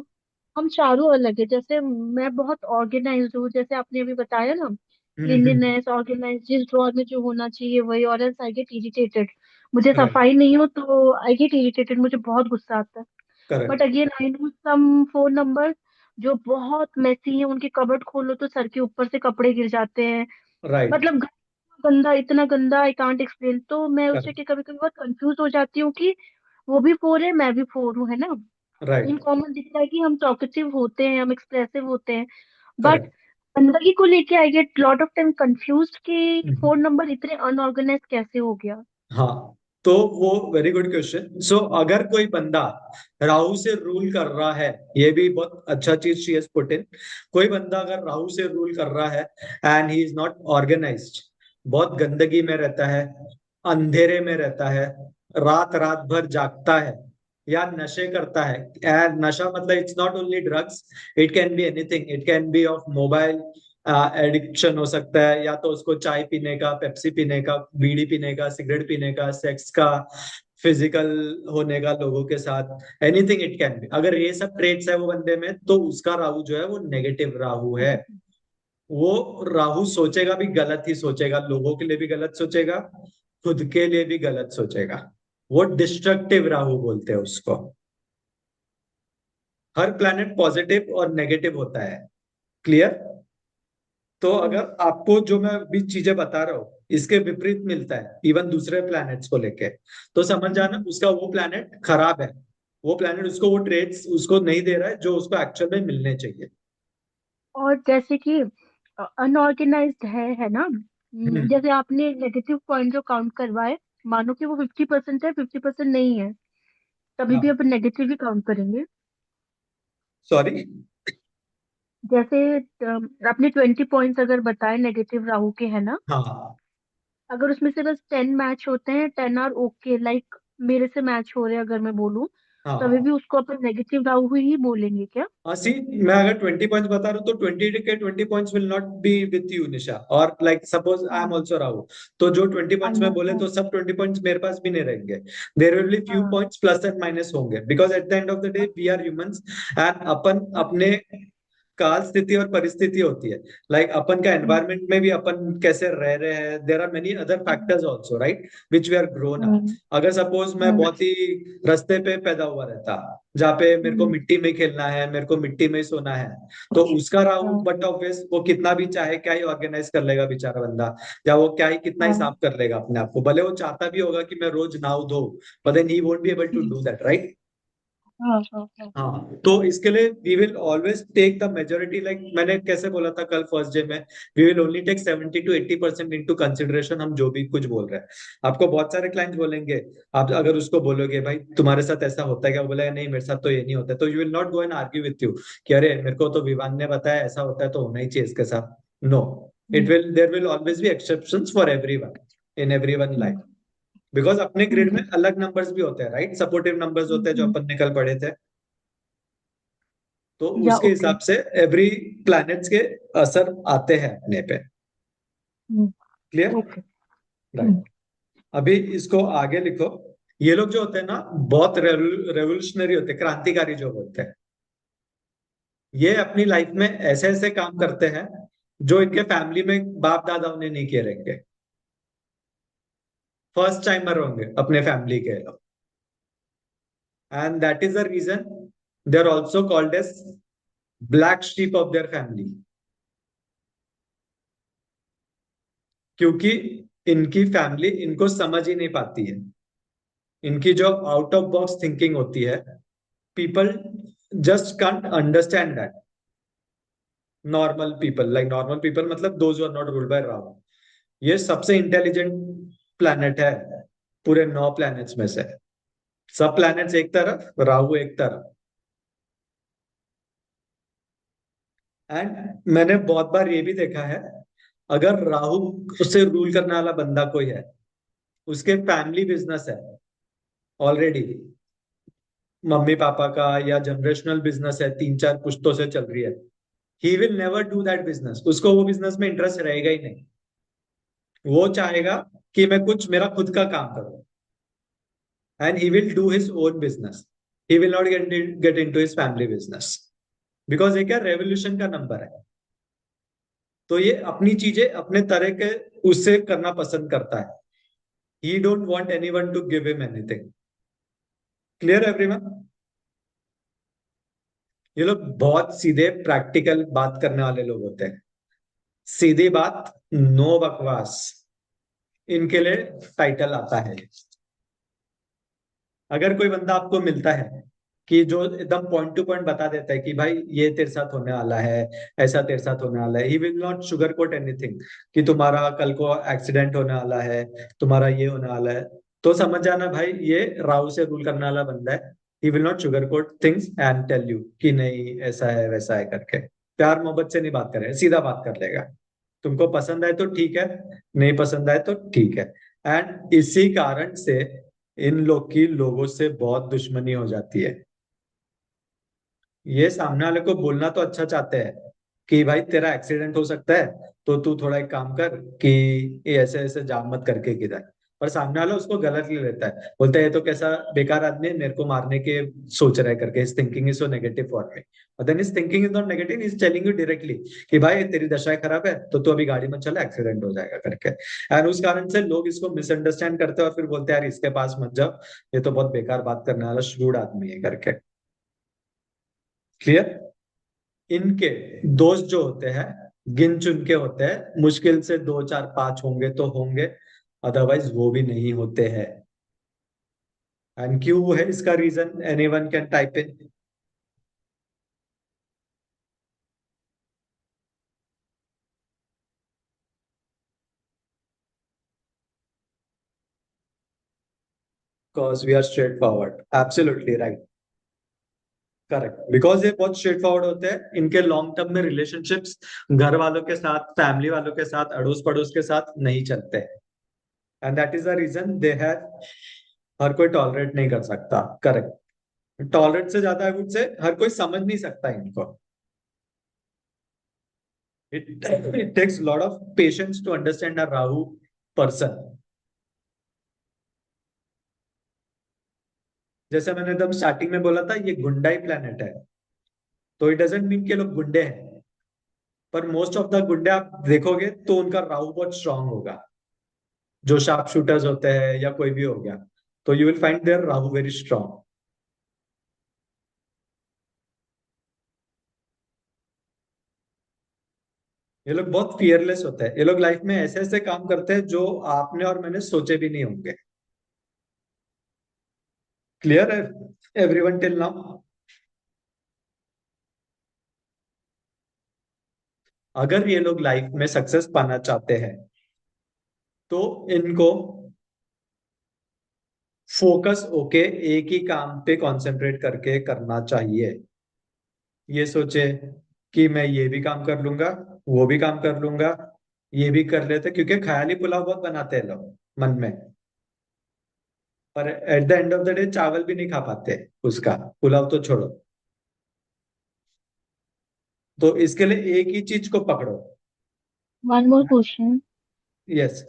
हम चारों अलग है। जैसे मैं बहुत ऑर्गेनाइज्ड हूँ, जैसे आपने अभी बताया ना, क्लीनलीनेस ऑर्गेनाइज, जिस ड्रॉर में जो होना चाहिए वही, और एल्स आई गेट इरिटेटेड। मुझे राइट। सफाई नहीं हो तो आई गेट इरिटेटेड, मुझे बहुत गुस्सा आता है। But correct. Again I know some 4 number जो बहुत मेसी हैं, उनके कबर्ड खोलो तो सर के ऊपर से कपड़े गिर जाते हैं। राइट। मतलब गंदा, इतना गंदा, आई कांट एक्सप्लेन। तो मैं उससे करेक्ट। कि कभी कभी बहुत कंफ्यूज हो जाती हूँ कि वो भी 4 है, मैं भी 4 हूँ, है ना। In right. कॉमन दिखता है कि हम टॉकेटिव होते हैं, हम एक्सप्रेसिव होते हैं। But correct. जिंदगी को लेके I get lot of time confuse कि 4 नंबर इतने अनऑर्गेनाइज कैसे हो गया। हाँ, तो वो वेरी गुड क्वेश्चन। सो अगर कोई बंदा राहु से रूल कर रहा है, ये भी बहुत अच्छा चीज शी हैज पुट इन। कोई बंदा अगर राहु से रूल कर रहा है and he is not organised, बहुत गंदगी में रहता है, अंधेरे में रहता है, रात रात भर जागता है या नशे करता है। एंड नशा मतलब it's not only drugs, it can be anything, it can B of mobile addiction हो सकता है, या तो उसको चाय पीने का, पेप्सी पीने का, बीड़ी पीने का, सिगरेट पीने का, सेक्स का, फिजिकल होने का लोगों के साथ, एनीथिंग इट कैन बी। अगर ये सब ट्रेट्स है वो बंदे में तो उसका राहु जो है वो नेगेटिव राहु है। वो राहु सोचेगा भी गलत ही सोचेगा, लोगों के लिए भी गलत सोचेगा, खुद के लिए भी गलत सोचेगा। वो डिस्ट्रक्टिव राहु बोलते हैं उसको। हर प्लैनेट पॉजिटिव और नेगेटिव होता है। क्लियर। तो अगर आपको जो मैं अभी चीजें बता रहा हूँ इसके विपरीत मिलता है इवन दूसरे प्लैनेट्स को लेके, तो समझ जाना उसका वो प्लैनेट खराब है, वो प्लैनेट उसको वो ट्रेड्स उसको नहीं दे रहा है जो उसको एक्चुअल में मिलने चाहिए। और जैसे कि अनऑर्गेनाइज्ड है ना, हम्म। जैसे आपने नेगेटिव पॉइंट जो काउंट करवाए, मानो कि वो 50% है, 50% नहीं है, तभी भी हाँ। अपन नेगेटिव ही काउंट करेंगे। सॉरी। जैसे आपने 20 पॉइंट्स अगर बताए नेगेटिव राहु के, है ना, हाँ। अगर उसमें से बस 10 मैच होते हैं, 10 आर ओके, लाइक मेरे से मैच हो रहे हैं अगर मैं बोलूं, तभी हाँ। भी उसको अपन नेगेटिव राहु ही बोलेंगे क्या? हाँ सी, मैं अगर 20 पॉइंट्स बता रहा हूँ तो 20 के 20 points will not be with you Nisha, और लाइक सपोज आई एम हाँ। ऑल्सो राहु, तो जो 20 पॉइंट्स में बोले तो अंडरस्टैंड। सब 20 पॉइंट्स मेरे पास भी नहीं रहेंगे। देर विल बी फ्यू हाँ। पॉइंट्स प्लस एंड माइनस होंगे, because at the end of the day we are humans, and अपन अपने काल स्थिति और परिस्थिति होती है, लाइक अपन का हम्म। एनवायरमेंट में भी अपन कैसे रह रहे हैं, there are many other hmm. Factors also right, which we are grown up. Hmm. अगर सपोज मैं हम्म। बहुत ही रास्ते पे पैदा हुआ रहता, जहाँ पे मेरे को हम्म। मिट्टी में खेलना है, मेरे को मिट्टी में ही सोना है, तो उसका राहु हाँ। बट ऑब्वियस वो कितना भी चाहे क्या ही ऑर्गेनाइज कर लेगा बेचारा बंदा, या वो क्या ही कितना ही हाँ। साफ कर लेगा अपने आप को, भले वो चाहता भी होगा कि मैं रोज नहाऊ धो, but then he won't be able to do that right. हाँ। हाँ। हाँ। हाँ, तो इसके लिए we will always take the majority, like मैंने कैसे बोला था कल फर्स्ट डे में, we will only take 70 to 80% into consideration, हम जो भी कुछ बोल रहे हैं। आपको बहुत सारे क्लाइंट्स बोलेंगे, आप अगर उसको बोलोगे भाई तुम्हारे साथ ऐसा होता है क्या, वो बोलेगा नहीं मेरे साथ तो ये नहीं होता है, तो you will not go and argue with you कि अरे मेरे को तो विवान ने बताया ऐसा होता है तो होना ही चाहिए इसके साथ। No, it hmm. Will there will always be exceptions for everyone in everyone life, hmm. Because अपने ग्रिड में हम्म। अलग नंबर्स भी होते हैं राइट, सपोर्टिव नंबर्स होते हैं जो हम्म। अपन ने कल पढ़े थे, तो या उसके ओके। हिसाब से एवरी प्लैनेट्स के असर आते हैं अपने पे। हम्म। क्लियर? ओके। राइट। अभी इसको आगे लिखो। ये लोग जो होते हैं ना बहुत रेवोल्यूशनरी होते हैं, क्रांतिकारी जो होते हैं, ये अपनी लाइफ में ऐसे ऐसे काम करते हैं जो इनके फैमिली में बाप दादाओं ने नहीं किए रहेंगे, फर्स्ट टाइमर होंगे अपने फैमिली के लोग, and that is the reason they are also called as black sheep of their family, क्योंकि इनकी फैमिली इनको समझ ही नहीं पाती है, इनकी जो आउट ऑफ बॉक्स थिंकिंग होती है, people just can't understand that. Normal people, like normal people मतलब those who are not ruled by Rahu, ये सबसे इंटेलिजेंट प्लैनेट है पूरे 9 प्लैनेट्स में से, सब प्लैनेट्स एक तरफ, राहु एक तरफ। एंड मैंने बहुत बार ये भी देखा है, अगर राहु से रूल करने वाला बंदा कोई है, उसके फैमिली बिजनेस है ऑलरेडी, मम्मी पापा का या जनरेशनल बिजनेस है, 3 4 पुश्तों से चल रही है, he will never do that business, उसको वो बिजनेस में इंटरेस्ट रहेगा ही नहीं, वो चाहेगा कि मैं कुछ मेरा खुद का काम करूं, and he will do his own business, he will not get into his family business, because ये क्या रेवोल्यूशन का नंबर है, तो ये अपनी चीजें अपने तरह के उससे करना पसंद करता है, he don't want anyone to give him anything. Clear everyone? ये लोग बहुत सीधे प्रैक्टिकल बात करने वाले लोग होते हैं, सीधी बात, नो बकवास, इनके लिए टाइटल आता है। अगर कोई बंदा आपको मिलता है कि जो एकदम पॉइंट टू पॉइंट बता देता है कि भाई ये तेरे साथ होने वाला है, ऐसा तेरे साथ होने वाला है, he will not sugar coat anything कि तुम्हारा कल को एक्सीडेंट होने वाला है, तुम्हारा ये होने वाला है, तो समझ जाना भाई ये राहु से रूल करने वाला बंदा है। He will not sugar coat things and tell you कि नहीं ऐसा है वैसा है करके, प्यार मोहब्बत से नहीं बात करेगा, सीधा बात कर लेगा, तुमको पसंद आए तो ठीक है, नहीं पसंद आए तो ठीक है। एंड इसी कारण से इन लोग की लोगों से बहुत दुश्मनी हो जाती है। ये सामने वाले को बोलना तो अच्छा चाहते हैं कि भाई तेरा एक्सीडेंट हो सकता है तो तू थोड़ा एक काम कर कि ये ऐसे ऐसे जाम मत करके किधर, पर सामने वाला उसको गलत ले लेता है, बोलता है ये तो कैसा बेकार आदमी है, मेरे को मारने के सोच रहा है करके, his thinking is so negative for me, और then his thinking is not negative, is telling you directly कि भाई तेरी दशा खराब है तो तू अभी गाड़ी में चला, एक्सीडेंट हो जाएगा करके। एंड उस कारण से लोग इसको मिसअंडरस्टैंड करते हैं और फिर बोलते हैं यार इसके पास मत जाओ, ये तो बहुत बेकार बात करने वाला श्रूड आदमी है करके। क्लियर? इनके दोस्त जो होते हैं गिन चुन के होते हैं, मुश्किल से 2 4 5 होंगे तो होंगे, अदरवाइज वो भी नहीं होते हैं। एंड क्यों है इसका reason, anyone can type in. Because we are straightforward, absolutely right, correct, because ये बहुत स्ट्रेट फॉरवर्ड होते हैं, इनके लॉन्ग टर्म में रिलेशनशिप्स घर वालों के साथ, फैमिली वालों के साथ, अड़ोस पड़ोस के साथ नहीं चलते, and that is the reason they have, हर कोई टॉलरेट नहीं कर सकता, करेक्ट। टॉलरेट से ज्यादा आई वुड से हर कोई समझ नहीं सकता इनको। It takes lot of patience to understand a Rahu person. जैसे मैंने एकदम स्टार्टिंग में बोला था, ये गुंडाई प्लेनेट है, तो इट डजेंट मीन कि लोग गुंडे हैं, पर मोस्ट ऑफ द गुंडे आप देखोगे तो उनका राहु बहुत स्ट्रांग होगा, जो शार्प शूटर्स होते हैं या कोई भी हो गया, तो you will find there Rahu very strong. ये लोग बहुत फियरलेस होते हैं, ये लोग लाइफ में ऐसे ऐसे काम करते हैं जो आपने और मैंने सोचे भी नहीं होंगे। क्लियर है एवरीवन टिल नाउ? अगर ये लोग लाइफ में सक्सेस पाना चाहते हैं तो इनको फोकस होके एक ही काम पे कंसंट्रेट करके करना चाहिए। ये सोचे कि मैं ये भी काम कर लूंगा, वो भी काम कर लूंगा, ये भी कर लेते, क्योंकि ख्याली पुलाव बहुत बनाते हैं लोग मन में, पर eight the end of the day चावल भी नहीं खा पाते उसका, पुलाव तो छोड़ो। तो इसके लिए एक ही चीज को पकड़ो। One more question. Yes.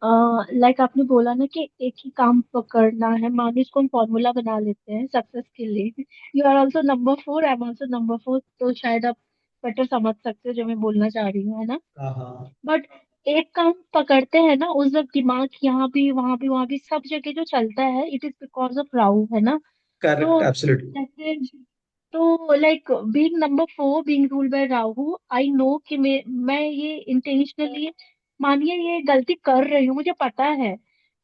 Like आपने बोला ना कि एक ही काम पकड़ना है, मान लो इसको हम फॉर्मूला बना लेते हैं सक्सेस के लिए। You are also number 4, I am also number 4, तो शायद आप बेटर समझ सकते हो जो मैं बोलना चाह रही हूँ, है ना? हाँ हाँ, बट एक काम पकड़ते हैं ना, उस वक्त दिमाग यहाँ भी वहां भी सब जगह जो चलता है, it is because of Rahu, है ना? करेक्ट, तो एब्सोल्युटली। जैसे, तो like being number 4, being ruled by Rahu, I know कि मैं ये इंटेंशनली, मानिए ये गलती कर रही हूँ, मुझे पता है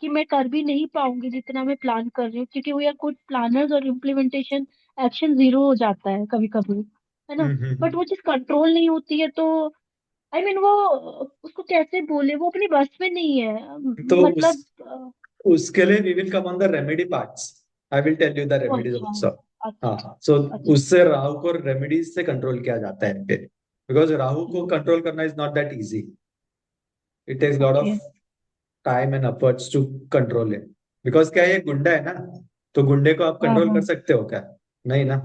कि मैं कर भी नहीं पाऊंगी जितना मैं प्लान कर रही हूँ, क्योंकि वी आर गुड प्लानर्स, और इम्प्लीमेंटेशन एक्शन जीरो हो जाता है कभी कभी, है ना? बट वो चीज कंट्रोल नहीं होती है, तो आई मीन वो, उसको कैसे बोले, वो अपनी बस में नहीं है, तो मतलब उसके लिए we will come on the remedy parts, I will tell you the uh remedies अच्छा, ऑल्सो। अच्छा, हाँ, सो अच्छा, उससे राहु को रेमेडीज से कंट्रोल किया जाता है फिर, बिकॉज राहु को कंट्रोल करना is not that easy, it takes lot of okay, time and efforts to control it, because क्या ये गुंडा है ना, तो गुंडे को आप हाँ कंट्रोल कर हाँ। सकते हो क्या? नहीं ना।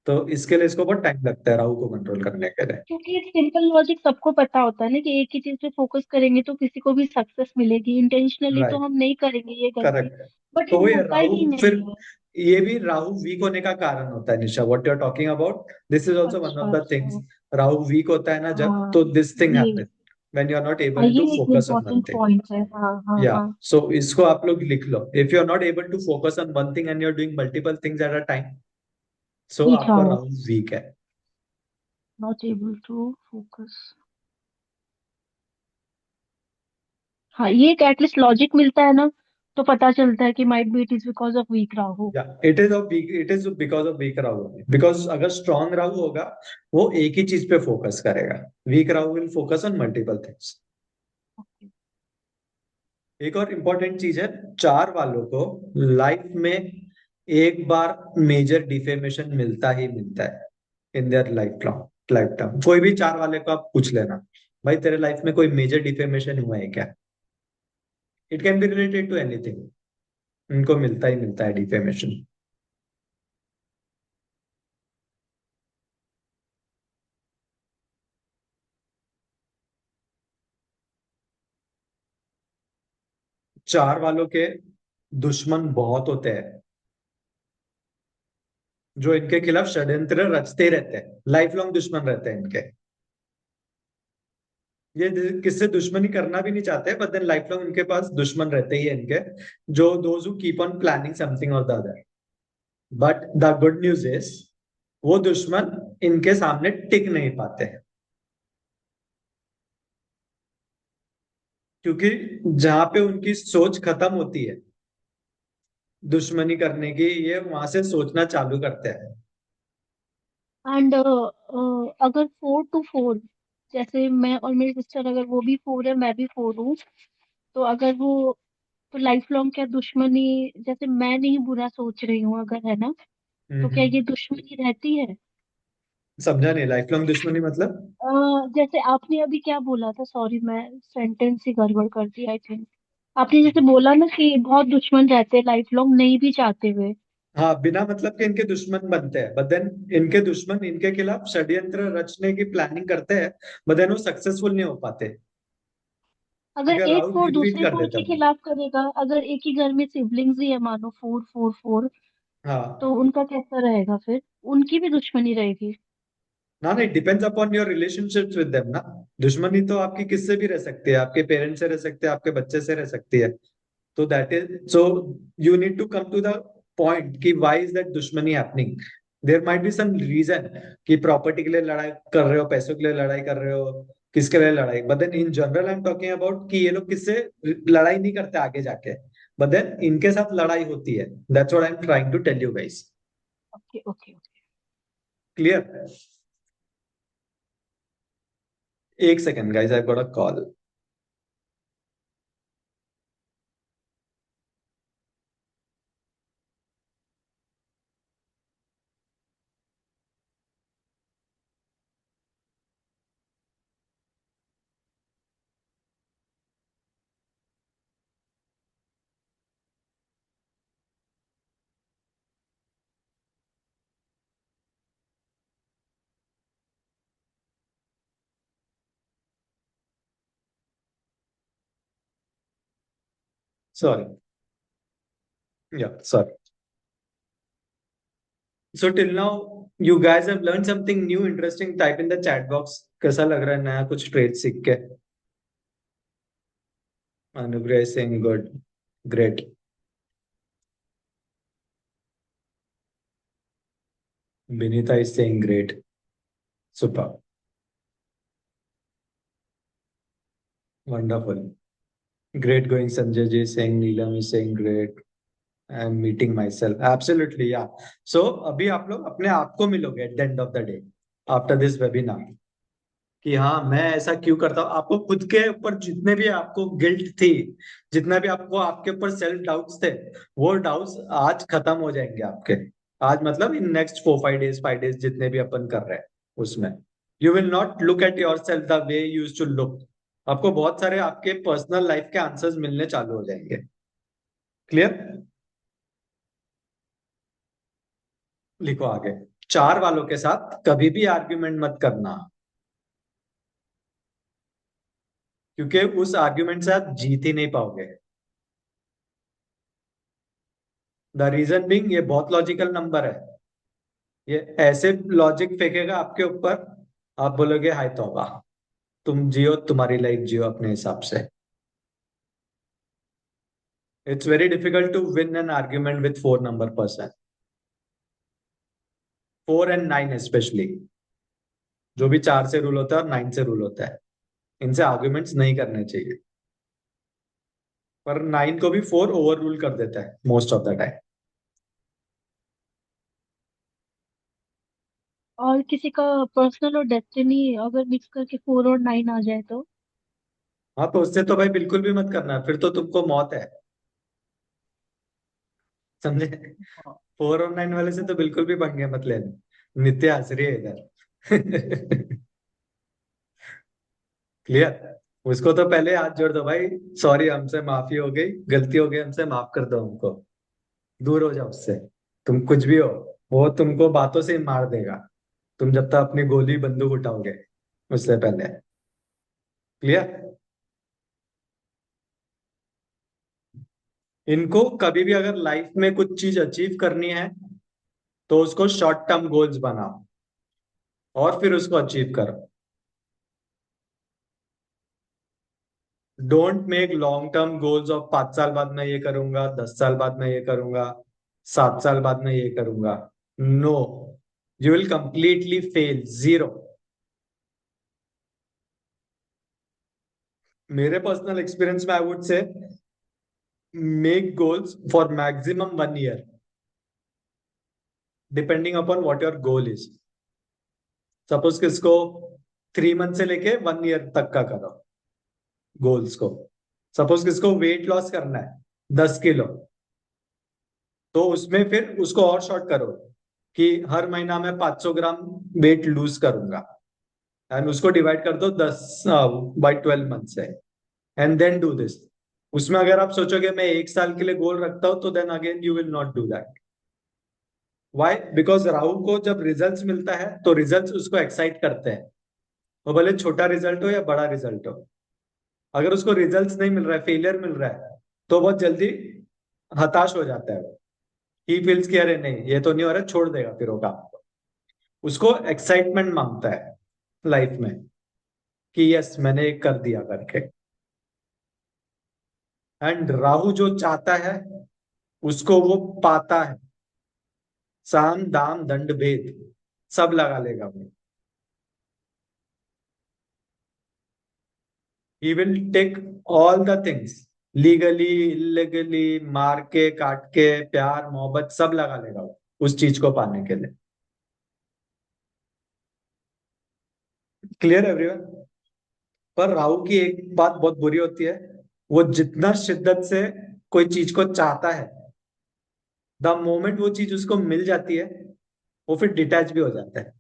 तो इसके लिए इसको बहुत टाइम लगता है राहु को कंट्रोल करने के लिए। क्योंकि एक सिंपल लॉजिक सबको पता होता है ना कि एक ही चीज पे फोकस करेंगे तो किसी को भी सक्सेस मिलेगी, इंटेंशनली तो राइट, हम नहीं करेंगे ये गलती। करेक्ट। बट ये तो ये होता राहु ही फिर, नहीं है। ये भी राहु वीक होने का कारण होता है Nisha, what you are talking about, this is also one अच्छा, ऑफ द थिंग्स। अच्छा। राहु वीक होता है ना जब, हाँ, तो दिस थिंग ये, happen when you are not हाँ, एबल ये टू एक focus on one important thing. Point है, हाँ हाँ या, हाँ। सो इसको आप लोग लिख लो, if you are not able to focus on one thing and you are doing multiple things at a time, so weak आपका राहु, राहु वीक है। Not able to focus. हाँ, ये एक एटलीस्ट लॉजिक मिलता है ना, तो पता चलता है कि might be it is because of weak Rahu. Yeah, it is of weak, it is because of weak Rahu, because अगर स्ट्रॉन्ग राहु होगा वो एक ही चीज पे फोकस करेगा, weak Rahu will focus on multiple things. एक और इम्पोर्टेंट चीज है, 4 वालों को लाइफ में एक बार मेजर डिफेमेशन मिलता ही मिलता है in their life long life time. कोई भी 4 वाले को आप पूछ लेना, भाई तेरे लाइफ में कोई मेजर डिफेमेशन हुआ है क्या? It can be related to anything, उनको मिलता ही मिलता है डिफेमेशन। 4 वालों के दुश्मन बहुत होते हैं, जो इनके खिलाफ षड्यंत्र रचते रहते हैं, लाइफ लॉन्ग दुश्मन रहते हैं इनके। ये किससे दुश्मनी करना भी नहीं चाहते, बट देन लाइफ लॉन्ग इनके पास दुश्मन रहते ही है इनके, जो those who keep on planning something और the other. But the good news is वो दुश्मन इनके सामने टिक नहीं पाते हैं, क्योंकि जहां पे उनकी सोच खत्म होती है दुश्मनी करने की, ये वहां से सोचना चालू करते हैं। एंड अगर 4 to 4, जैसे मैं और मेरी सिस्टर, अगर वो भी 4 है मैं भी 4 हूँ, तो अगर वो, तो लाइफ लॉन्ग क्या दुश्मनी, जैसे मैं नहीं बुरा सोच रही हूँ अगर, है ना, तो क्या ये हम्म। दुश्मनी रहती है? समझा नहीं, लाइफ लॉन्ग दुश्मनी मतलब? अ, जैसे आपने अभी क्या बोला था, सॉरी मैं सेंटेंस ही गड़बड़ कर दी आई थिंक। आपने जैसे बोला ना कि बहुत दुश्मन रहते हैं लाइफ लॉन्ग नहीं भी चाहते हुए। हाँ, बिना मतलब के इनके दुश्मन बनते हैं, बट देन इनके दुश्मन इनके खिलाफ षड्यंत्र रचने की प्लानिंग करते हैं, बट देन वो सक्सेसफुल नहीं हो पाते, अगर क्योंकि एक राहुल फोर डिफीट दूसरे कर फोर देता के है। खिलाफ करेगा, अगर एक ही घर में सिबलिंग्स ही है मानो, 4 4 4, तो हाँ। उनका कैसा रहेगा फिर? उनकी भी दुश्मनी रहेगी। ना नहीं, depends upon your relationships with them ना। दुश्मनी तो आपकी किससे भी रह सकती है, आपके पेरेंट्स से रह सकते हैं, आपके बच्चे से रह सकती है। तो that is so you need to come to the point कि व्हाई इज दैट दुश्मनी happening. There might be some reason कि प्रॉपर्टी के लिए लड़ाई कर रहे हो, पैसों के लिए लड़ाई कर रहे हो, किसके लिए लड़ाई, but then in general I am talking about कि ये लोग किससे लड़ाई नहीं करते आगे जाके, बट देन इनके साथ लड़ाई होती है। That's what I am trying to tell you guys. Okay okay okay. Clear? एक second guys, I got a call. Sorry, yeah sorry. So till now, you guys have learned something new, interesting. Type in the chat box. कैसा लग रहा है नया कुछ trade सीख के? अनुग्रह Singh, good, great. Vinita is saying great, super, wonderful, great going. Sanjay ji is saying, Neelam is saying great. I am meeting myself. Absolutely, yeah. So अभी आप लोग अपने आप को मिलोगे at the end of the day after this webinar, कि हाँ मैं ऐसा क्यों करता हूँ। आपको खुद के ऊपर जितने भी आपको गिल्ट थी, जितना भी आपको आपके ऊपर सेल्फ डाउट्स थे, वो डाउट्स आज खत्म हो जाएंगे आपके। आज मतलब इन नेक्स्ट 4 5 डेज 5 डेज जितने भी अपन कर रहे हैं उसमें, you will not look at yourself the way you used to look. आपको बहुत सारे आपके पर्सनल लाइफ के आंसर्स मिलने चालू हो जाएंगे। क्लियर? लिखो आगे। 4 वालों के साथ कभी भी आर्ग्यूमेंट मत करना, क्योंकि उस आर्ग्यूमेंट से आप जीत ही नहीं पाओगे। द रीजन बिंग, ये बहुत लॉजिकल नंबर है। ये ऐसे लॉजिक फेंकेगा आपके ऊपर, आप बोलोगे हाय तौबा। तुम जियो, तुम्हारी लाइफ जियो अपने हिसाब से। It's very difficult to win an argument with 4 number person, 4 and 9 specially. जो भी 4 से रूल होता है और 9 से रूल होता है, इनसे आर्ग्यूमेंट्स नहीं करने चाहिए। पर 9 को भी 4 ओवर रूल कर देता है मोस्ट ऑफ द टाइम। और किसी का पर्सनल और डेस्टिनी अगर मिक्स करके 4 और 9 आ जाए तो? हाँ, तो उससे तो भाई बिल्कुल भी मत करना, फिर तो तुमको मौत है। समझे? 4 और 9 वाले से तो बिल्कुल भी पंगे मत लेना। नित्य हंस रही है इधर। क्लियर? उसको तो पहले हाथ जोड़ दो भाई, सॉरी हमसे माफी हो गई, गलती हो गई हमसे, माफ कर दो हमको, दूर हो जाओ उससे। तुम कुछ भी हो, वो तुमको बातों से ही मार देगा, तुम जब तक अपनी गोली बंदूक उठाओगे उससे पहले। क्लियर? इनको कभी भी अगर लाइफ में कुछ चीज अचीव करनी है, तो उसको शॉर्ट टर्म गोल्स बनाओ और फिर उसको अचीव करो। Don't make long term goals of 5 साल बाद मैं ये करूंगा, 10 साल बाद मैं ये करूंगा, 7 साल बाद मैं ये करूंगा। No, you will completely fail, zero. मेरे पर्सनल एक्सपीरियंस में I would say make goals for maximum 1 year depending upon what your goal is. Suppose किसको 3 month से लेके 1 year तक का करो गोल्स को. सपोज किसको वेट लॉस करना है 10 किलो, तो उसमें फिर उसको और शॉर्ट करो कि हर महीना मैं 500 ग्राम वेट लूज करूंगा, एंड उसको डिवाइड कर दो 12 month से, एंड देन डू दिस. उसमें अगर आप सोचोगे मैं 1 साल के लिए गोल रखता हूं, तो then again you will not do that. Why? Because Rahu को जब रिजल्ट्स मिलता है तो रिजल्ट्स उसको एक्साइट करते हैं, वो भले छोटा रिजल्ट हो या बड़ा रिजल्ट हो. अगर उसको रिजल्ट्स नहीं मिल रहा है, फेलियर मिल रहा है, तो बहुत जल्दी हताश हो जाता है. ही फील्स कि अरे नहीं ये तो नहीं हो रहा, छोड़ देगा फिर वो काम. उसको एक्साइटमेंट मांगता है लाइफ में कि यस मैंने एक कर दिया करके. एंड राहु जो चाहता है उसको वो पाता है. साम दाम दंड भेद सब लगा लेगा वो. He will take all the things, legally illegally, मार के काट के प्यार मोहब्बत सब लगा लेगा वो उस चीज को पाने के लिए. Clear everyone? पर राहु की एक बात बहुत बुरी होती है, वो जितना शिद्दत से कोई चीज को चाहता है, द मोमेंट वो चीज उसको मिल जाती है, वो फिर डिटैच भी हो जाता है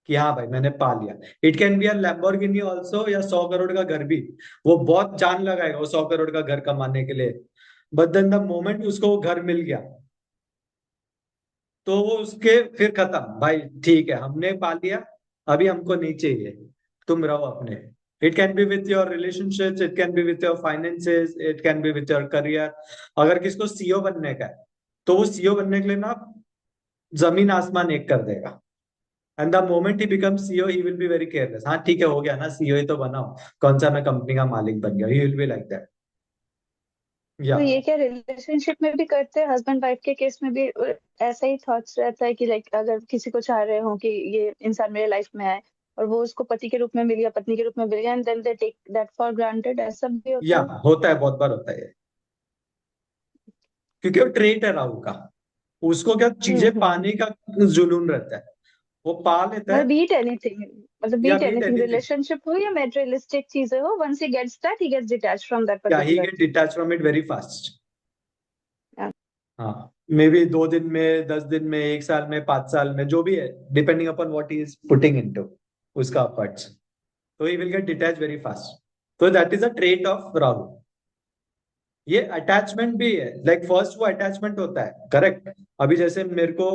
कि हाँ भाई मैंने पा लिया. It can be a Lamborghini also, या 100 करोड़ का घर भी. वो बहुत जान लगाएगा वो 100 करोड़ का घर कमाने के लिए, बट देन द मोमेंट उसको वो घर मिल गया, तो वो उसके फिर खत्म. भाई ठीक है हमने पा लिया, अभी हमको नहीं चाहिए, तुम रहो अपने. It can B with your relationships, it can B with your finances, it can B with your career. अगर किसको सीईओ बनने का है, तो वो सीईओ बनने के लिए ना जमीन आसमान एक कर देगा. And the moment he become CEO he will be very careless. हाँ ठीक है हो गया ना सीईओ ही तो बनाओ, कौन सा मैं कंपनी का मालिक बन गया. He will be like that. या तो ये क्या रिलेशनशिप में भी करते हैं, हस्बैंड वाइफ के केस में भी ऐसा ही थॉट्स रहता है कि लाइक अगर किसी को चाह रहे हो कि ये इंसान मेरे लाइफ में आए और वो उसको पति के रूप में मिल गया, पत्नी के रूप में मिल गया, and then they take that for granted, ऐसा भी होता है? होता है, बहुत बार होता है ये. क्योंकि वो ट्रेट है राहु का, उसको क्या चीजें पाने का जुनून रहता है, वो पा लेता है. मतलब बीट एनीथिंग, मतलब yeah beat beat anything, anything, relationship हो या मेटेरियलिस्टिक चीजें हो, once he gets that he gets detached from that yeah he particular get thing. Detach from it very fast. हाँ, मे बी 2 दिन में, 10 दिन में, 1 साल में, 5 साल में, जो भी है, depending upon what he is putting into उसका एफर्ट्स, तो he will get detach very fast. तो that is a trait of Rahu. ये अटैचमेंट भी है, लाइक फर्स्ट वो अटैचमेंट होता है, करेक्ट. अभी जैसे मेरे को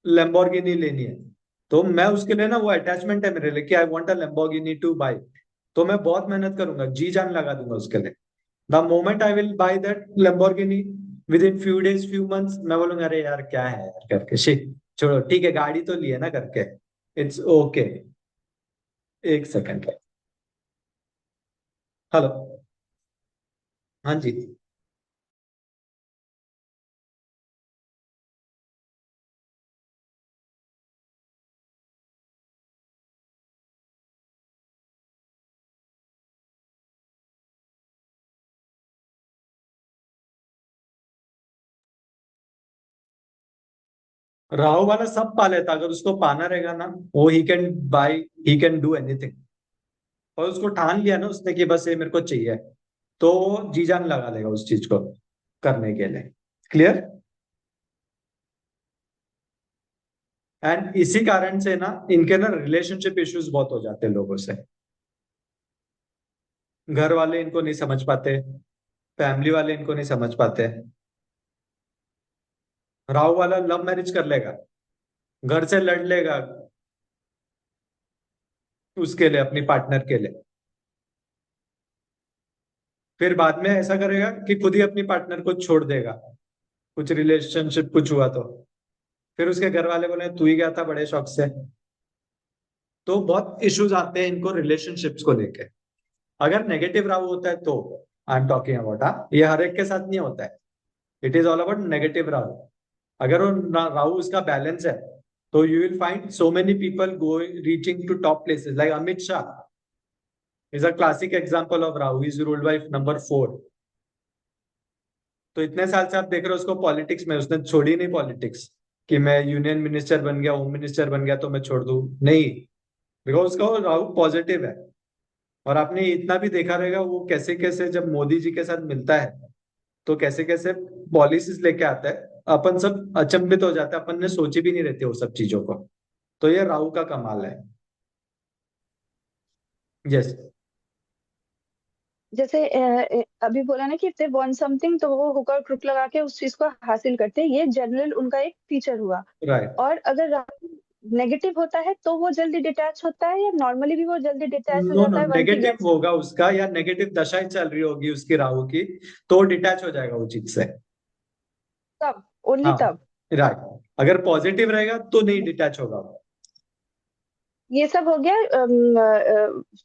लैम्बोर्गिनी लेनी है, तो मैं उसके लिए ना वो अटैचमेंट है मेरे लिए कि I want a Lamborghini to buy, तो मैं बहुत मेहनत करूंगा, जी जान लगा दूंगा उसके लिए. The moment I will by that Lamborghini, with in few days few months, मैं बोलूंगा अरे यार क्या है यार करके, शिट छोड़ो ठीक है गाड़ी तो ली है ना करके, इट्स ओके. एक सेकंड. हेलो. हाँ जी. राहु वाला सब पा लेता, अगर उसको पाना रहेगा ना, वो he can buy, he can do anything. और उसको ठान लिया ना उसने कि बस ये मेरे को चाहिए, तो वो जी जान लगा लेगा उस चीज को करने के लिए. क्लियर? एंड इसी कारण से ना इनके ना रिलेशनशिप इश्यूज बहुत हो जाते हैं लोगों से. घर वाले इनको नहीं समझ पाते, फैमिली वाले इनको नहीं समझ पाते. राहु वाला लव मैरिज कर लेगा, घर से लड़ लेगा उसके लिए, अपनी पार्टनर के लिए, फिर बाद में ऐसा करेगा कि खुद ही अपनी पार्टनर को छोड़ देगा, कुछ रिलेशनशिप कुछ हुआ तो. फिर उसके घर वाले बोले तू ही गया था बड़े शौक से. तो बहुत इश्यूज आते हैं इनको रिलेशनशिप्स को लेके. अगर नेगेटिव राहु होता है तो आई एम टॉकिंग अबाउट, हाँ ये हर एक के साथ नहीं होता है. It is all about negative Rahu. अगर वो राहु उसका बैलेंस है, तो you will find so many people go reaching to top places like Amit Shah. Is a classic example of Rahu is ruled by number 4। तो इतने साल से आप देख रहे हो उसको पॉलिटिक्स में, उसने छोड़ी नहीं पॉलिटिक्स कि मैं यूनियन मिनिस्टर बन गया, होम मिनिस्टर बन गया तो मैं छोड़ दूं, नहीं। बिकॉज उसका वो राहु पॉजिटिव है। और आपने इतना भी देखा रहेगा वो कैसे कैसे जब मोदी जी के साथ मिलता है तो कैसे कैसे पॉलिसीज लेके आता है, अपन सब अचंभित हो जाते हैं, अपन ने सोची भी नहीं रहती वो सब चीजों को। तो ये राहु का कमाल है। यस। जैसे अभी बोला ना कि इफ दे वांट समथिंग तो वो हुक और क्रुक लगा के उस चीज को हासिल करते हैं, ये जनरल उनका एक फीचर हुआ। राइट। और अगर राहु नेगेटिव होता है तो वो जल्दी डिटैच होता है, या नॉर्मली भी वो जल्दी डिटैच हो नो नो, जाता है वन ही नेगेटिव गेट्स। होगा उसका, या नेगेटिव दशाएं चल रही होगी उसकी राहु की, तो डिटैच हो जाएगा वो चीज से। तब, ओनली हाँ। तब। राइट। अगर पॉजिटिव रहेगा तो नहीं डिटैच होगा वो। ये सब हो गया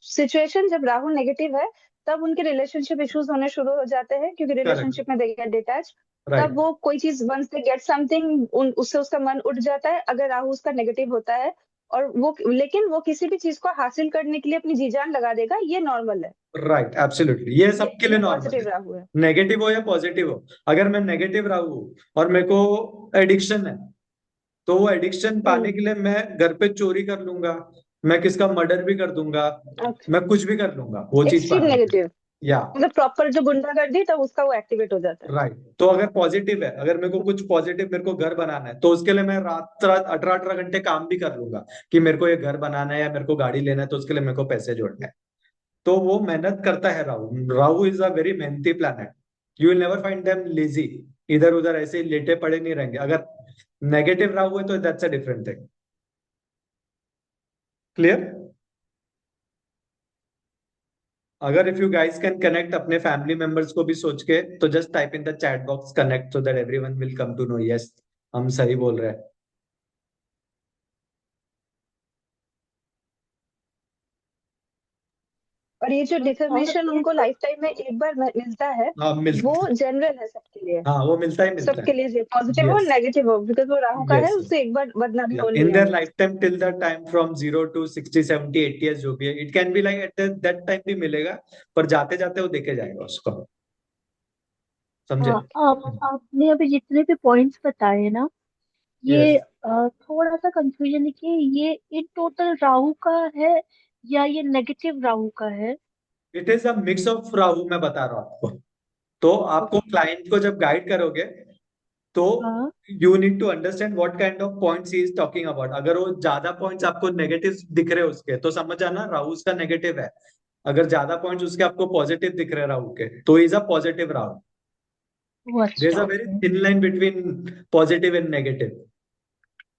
सिचुएशन जब राहु नेगेटिव है, तब उनके रिलेशनशिप इश्यूज होने शुरू हो जाते हैं, क्योंकि करेक्ट। रिलेशनशिप में दे गेट डिटैच। तब राइट। वो कोई चीज वंस दे गेट समथिंग उससे उसका मन उठ जाता है, अगर राहु उसका नेगेटिव होता है। और वो, लेकिन वो किसी भी चीज को हासिल करने के लिए अपनी जी जान लगा देगा, ये नॉर्मल है। राइट, एब्सोल्युटली, ये सबके लिए ये नॉर्मल है। पॉजिटिव राहु है। नेगेटिव हो या पॉजिटिव हो, अगर मैं नेगेटिव राहु हूं और मेरे को एडिक्शन है, तो वो एडिक्शन पाने हम्म। के लिए मैं घर पे चोरी कर लूंगा, मैं किसका मर्डर भी कर दूंगा, मैं कुछ भी कर लूंगा वो चीज एक्सट्रीम पाने के लिए। नेगेटिव, या मतलब प्रॉपर जो गुंडागर्दी तब उसका वो एक्टिवेट हो जाता है। राइट। तो अगर पॉजिटिव है, अगर मेरे को कुछ पॉजिटिव, मेरे को घर बनाना है, तो उसके लिए मैं रात रात 18-18 घंटे काम भी कर लूंगा कि मेरे को ये घर बनाना है या मेरे को गाड़ी लेना है, तो उसके लिए मेरे को पैसे जोड़ने हैं। तो वो मेहनत करता है Rahu. Rahu is a very मेहनती planet. You will never find them lazy, इधर उधर ऐसे ही लेटे पड़े नहीं रहेंगे। अगर नेगेटिव राहु है तो that's a different thing. Clear? अगर if you guys can connect अपने फैमिली मेंबर्स को भी सोच के, तो just type in the chat box connect so that everyone will come to know yes, हम सही बोल रहे हैं। और ये जो और डिफर्मेशन एक उनको लाइफ टाइम में एक बार मिलता है, हाँ वो मिलता। जनरल है सबके लिए। हाँ वो मिलता ही मिलता सबके है। लिए पॉजिटिव हो यस। नेगेटिव हो, बिकॉज वो राहु का है, यस। उससे एक बार बदनामी Yeah, होनी in है their हमेशा। lifetime till the time from 0 to 60, 70, 80 years जो भी है, it can be like at that time भी मिलेगा, पर जाते जाते वो देखे जाएगा उसको। समझे? हाँ, आपने अभी जितने भी पॉइंट्स बताए ना, यस। ये थोड़ा सा कंफ्यूजन है कि ये इन टोटल राहु का है या ये नेगेटिव राहु का है। It is a mix of Rahu, मैं बता रहा हूँ आपको। तो आपको ओके। क्लाइंट को जब गाइड करोगे तो हाँ। You need to understand what kind of points he is talking about. अगर वो ज्यादा पॉइंट्स आपको नेगेटिव दिख रहे हैं उसके, तो समझ जाना राहु उसका नेगेटिव है। अगर ज्यादा पॉइंट्स उसके आपको पॉजिटिव दिख रहे हैं राहु के, तो इज अ पॉजिटिव राहु। वो देयर इज अच्छा, a very okay. Thin line between positive and negative.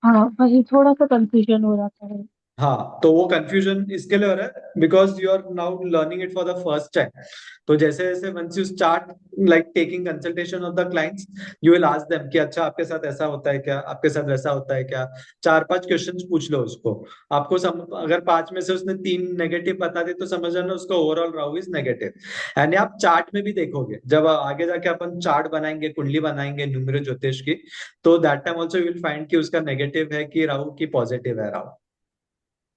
हाँ, वही थोड़ा सा कंफ्यूजन हो जाता है। हाँ, तो वो कंफ्यूजन इसके लिए हो रहा है because you are now learning it for the first time. तो जैसे जैसे once you start like taking consultation of the clients, you will ask them कि अच्छा आपके साथ ऐसा होता है क्या, आपके साथ वैसा होता है क्या। 4-5 क्वेश्चंस पूछ लो उसको। आपको अगर 5 में से उसने 3 नेगेटिव बता दिए, तो समझ जाना उसका overall Rahu is negative. And आप चार्ट में भी देखोगे, जब आगे जाके अपन चार्ट बनाएंगे, कुंडली बनाएंगे न्यूमरो ज्योतिष की, तो that time also you will find कि उसका नेगेटिव है कि राहु की पॉजिटिव है राहु।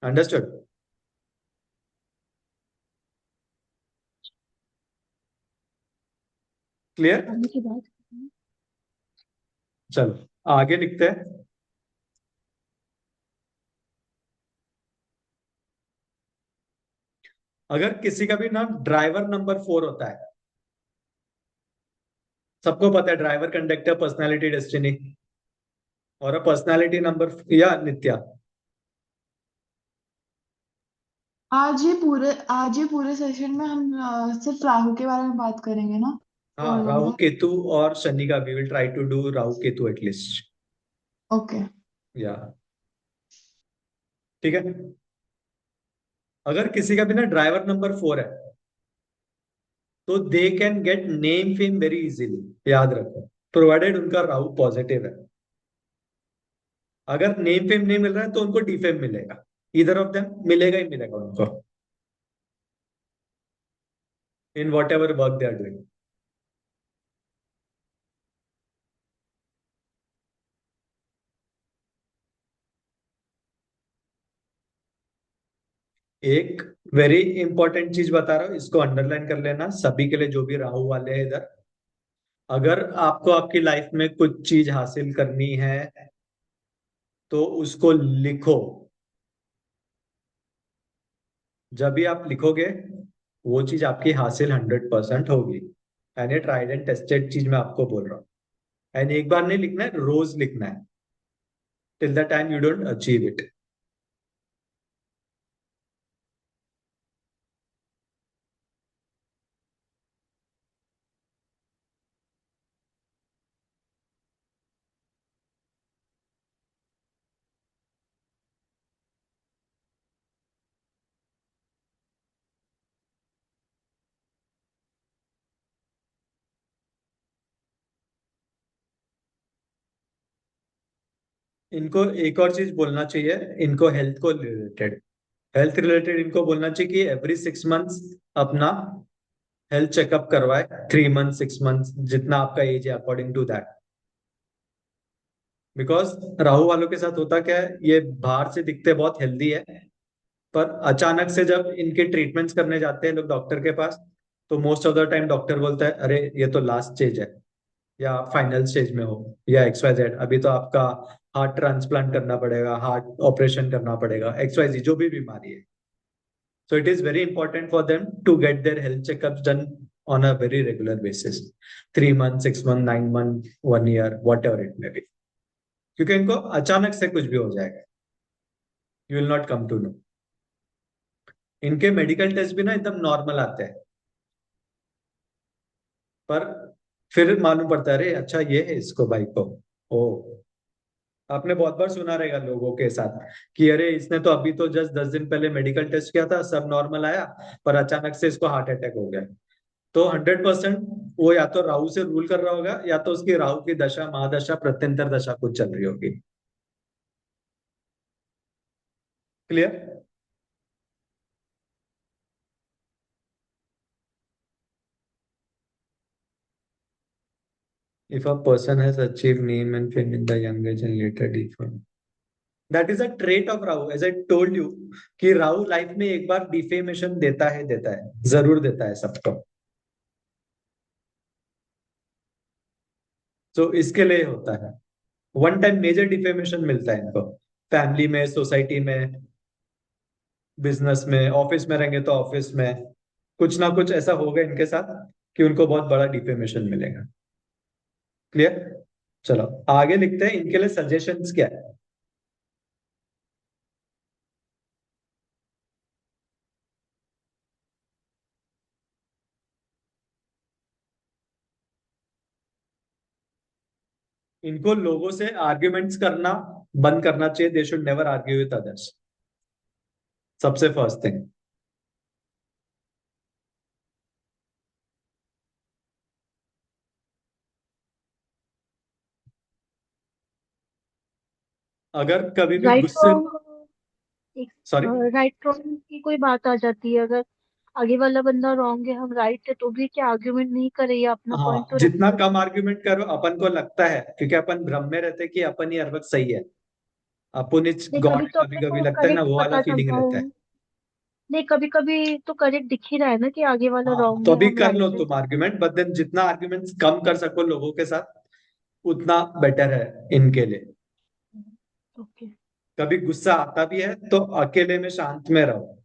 अंडरस्टूड? क्लियर? आने की बात करते हैं। चलो आगे लिखते हैं। अगर किसी का भी नाम ड्राइवर नंबर 4 होता है, सबको पता है ड्राइवर, कंडक्टर, पर्सनालिटी, डेस्टिनी, और पर्सनालिटी नंबर या नित्या। आज ये पूरे सेशन में हम सिर्फ राहु के बारे में बात करेंगे ना? हाँ, राहु केतु और शनि का, we will try to do Rahu Ketu at least. Okay. या ठीक है। अगर किसी का भी ना ड्राइवर नंबर 4 है, तो they can get name fame very easily. याद रखो, प्रोवाइडेड उनका राहु पॉजिटिव है। अगर नेम फेम नहीं मिल रहा है तो उनको डी फेम मिलेगा। इधर ऑफ देम मिलेगा ही मिलेगा उनको, in whatever work they are doing. एक वेरी इंपॉर्टेंट चीज बता रहा हूँ, इसको अंडरलाइन कर लेना सभी के लिए जो भी राहु वाले हैं इधर। अगर आपको आपकी लाइफ में कुछ चीज हासिल करनी है तो उसको लिखो। जब भी आप लिखोगे वो चीज आपकी हासिल 100% होगी। एंड ये ट्राइड एंड टेस्टेड चीज मैं आपको बोल रहा हूँ। एंड एक बार नहीं लिखना है, रोज लिखना है till the time you don't achieve it. इनको एक और चीज बोलना चाहिए, इनको हेल्थ को रिलेटेड, हेल्थ रिलेटेड इनको बोलना चाहिए कि एवरी 6 मंथ्स अपना हेल्थ चेकअप करवाए। 3 मंथ 6 मंथ जितना आपका एज है according to that. Because Rahu वालों के साथ होता क्या है, ये बाहर से दिखते बहुत हेल्दी है, पर अचानक से जब इनके ट्रीटमेंट्स करने जाते हैं लोग डॉक्टर के पास, तो most of the time doctor बोलता है अरे ये तो लास्ट स्टेज है, या आप फाइनल स्टेज में हो, या XYZ अभी तो आपका हार्ट ट्रांसप्लांट करना पड़ेगा, हार्ट ऑपरेशन करना पड़ेगा, XYZ जो भी बीमारी है। So it is very important for them to get their health checkups done on a very regular basis. 3 months, 6 months, 9 months, 1 year, whatever it may be. क्योंकि इनको अचानक से कुछ भी हो जाएगा, you will not come to know. इनके medical test भी ना एकदम नॉर्मल आते हैं, पर फिर मालूम पड़ता है अरे अच्छा ये है इसको भाई को। ओ, आपने बहुत बार सुना रहेगा लोगों के साथ कि अरे इसने तो अभी तो जस्ट 10 दिन पहले मेडिकल टेस्ट किया था, सब नॉर्मल आया, पर अचानक से इसको हार्ट अटैक हो गया। तो 100% वो या तो राहु से रूल कर रहा होगा, या तो उसकी राहु की दशा महादशा प्रत्यंतर दशा कुछ चल रही होगी। Clear? If a person has achieved name and fame in the young age and later deformed, that is a trait of Rahu. As I told you कि राहु लाइफ में एक बार डिफेमेशन देता है, जरूर देता है सबको। तो इसके लिए होता है वन टाइम मेजर डिफेमेशन मिलता है इनको, फैमिली में, सोसाइटी में, बिजनेस में, ऑफिस में रहेंगे तो ऑफिस में कुछ ना कुछ ऐसा होगा इनके साथ कि उनको बहुत बड़ा डिफेमेशन मिलेगा। क्लियर? चलो आगे लिखते हैं, इनके लिए सजेशंस क्या है। इनको लोगों से आर्ग्यूमेंट्स करना बंद करना चाहिए। They should never argue with others, सबसे फर्स्ट थिंग। अगर कभी भी राइट गुस्से, रॉन्ग, एक सॉरी, राइट रॉन्ग की कोई बात आ जाती है, अगर आगे वाला बंदा रॉन्ग है, हम राइट है, तो भी क्या आर्ग्यूमेंट नहीं करे या अपना पॉइंट हाँ तो जितना रखे। कम आर्ग्यूमेंट करो अपन को लगता है, क्योंकि अपन भ्रम में रहते हैं कि अपन ही हर वक्त सही है, अपन इट्स नहीं, गॉड कभी तो कभी अपने कभी को लगता है ना, करेक्ट वो वाला पता फीलिंग चलता है। रहता है। नहीं, कभी कभी तो करेक्ट दिख ही रहा है ना कि आगे वाला हाँ रॉन्ग तो है, अभी हम कर लो राइट है। तुम आर्ग्यूमेंट, बट देन जितना आर्ग्यूमेंट्स कम कर सको लोगों के साथ उतना बेटर है इनके लिए। ओके। कभी गुस्सा आता भी है तो अकेले में शांत में रहो।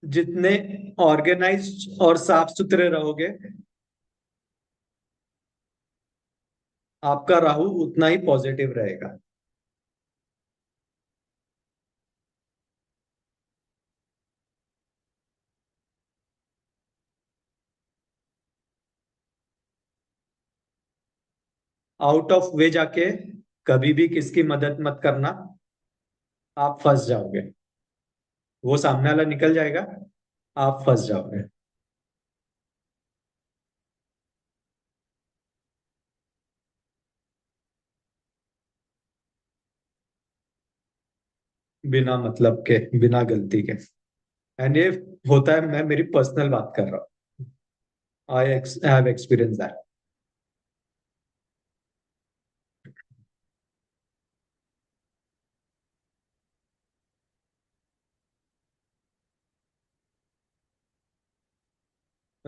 जितने ऑर्गेनाइज्ड और साफ सुथरे रहोगे, आपका राहु उतना ही पॉजिटिव रहेगा। आउट ऑफ वे जाके कभी भी किसकी मदद मत करना, आप फंस जाओगे। वो सामने वाला निकल जाएगा, आप फंस जाओगे। बिना मतलब के, बिना गलती के। एंड ये होता है, मैं मेरी पर्सनल बात कर रहा हूँ, I have experience that.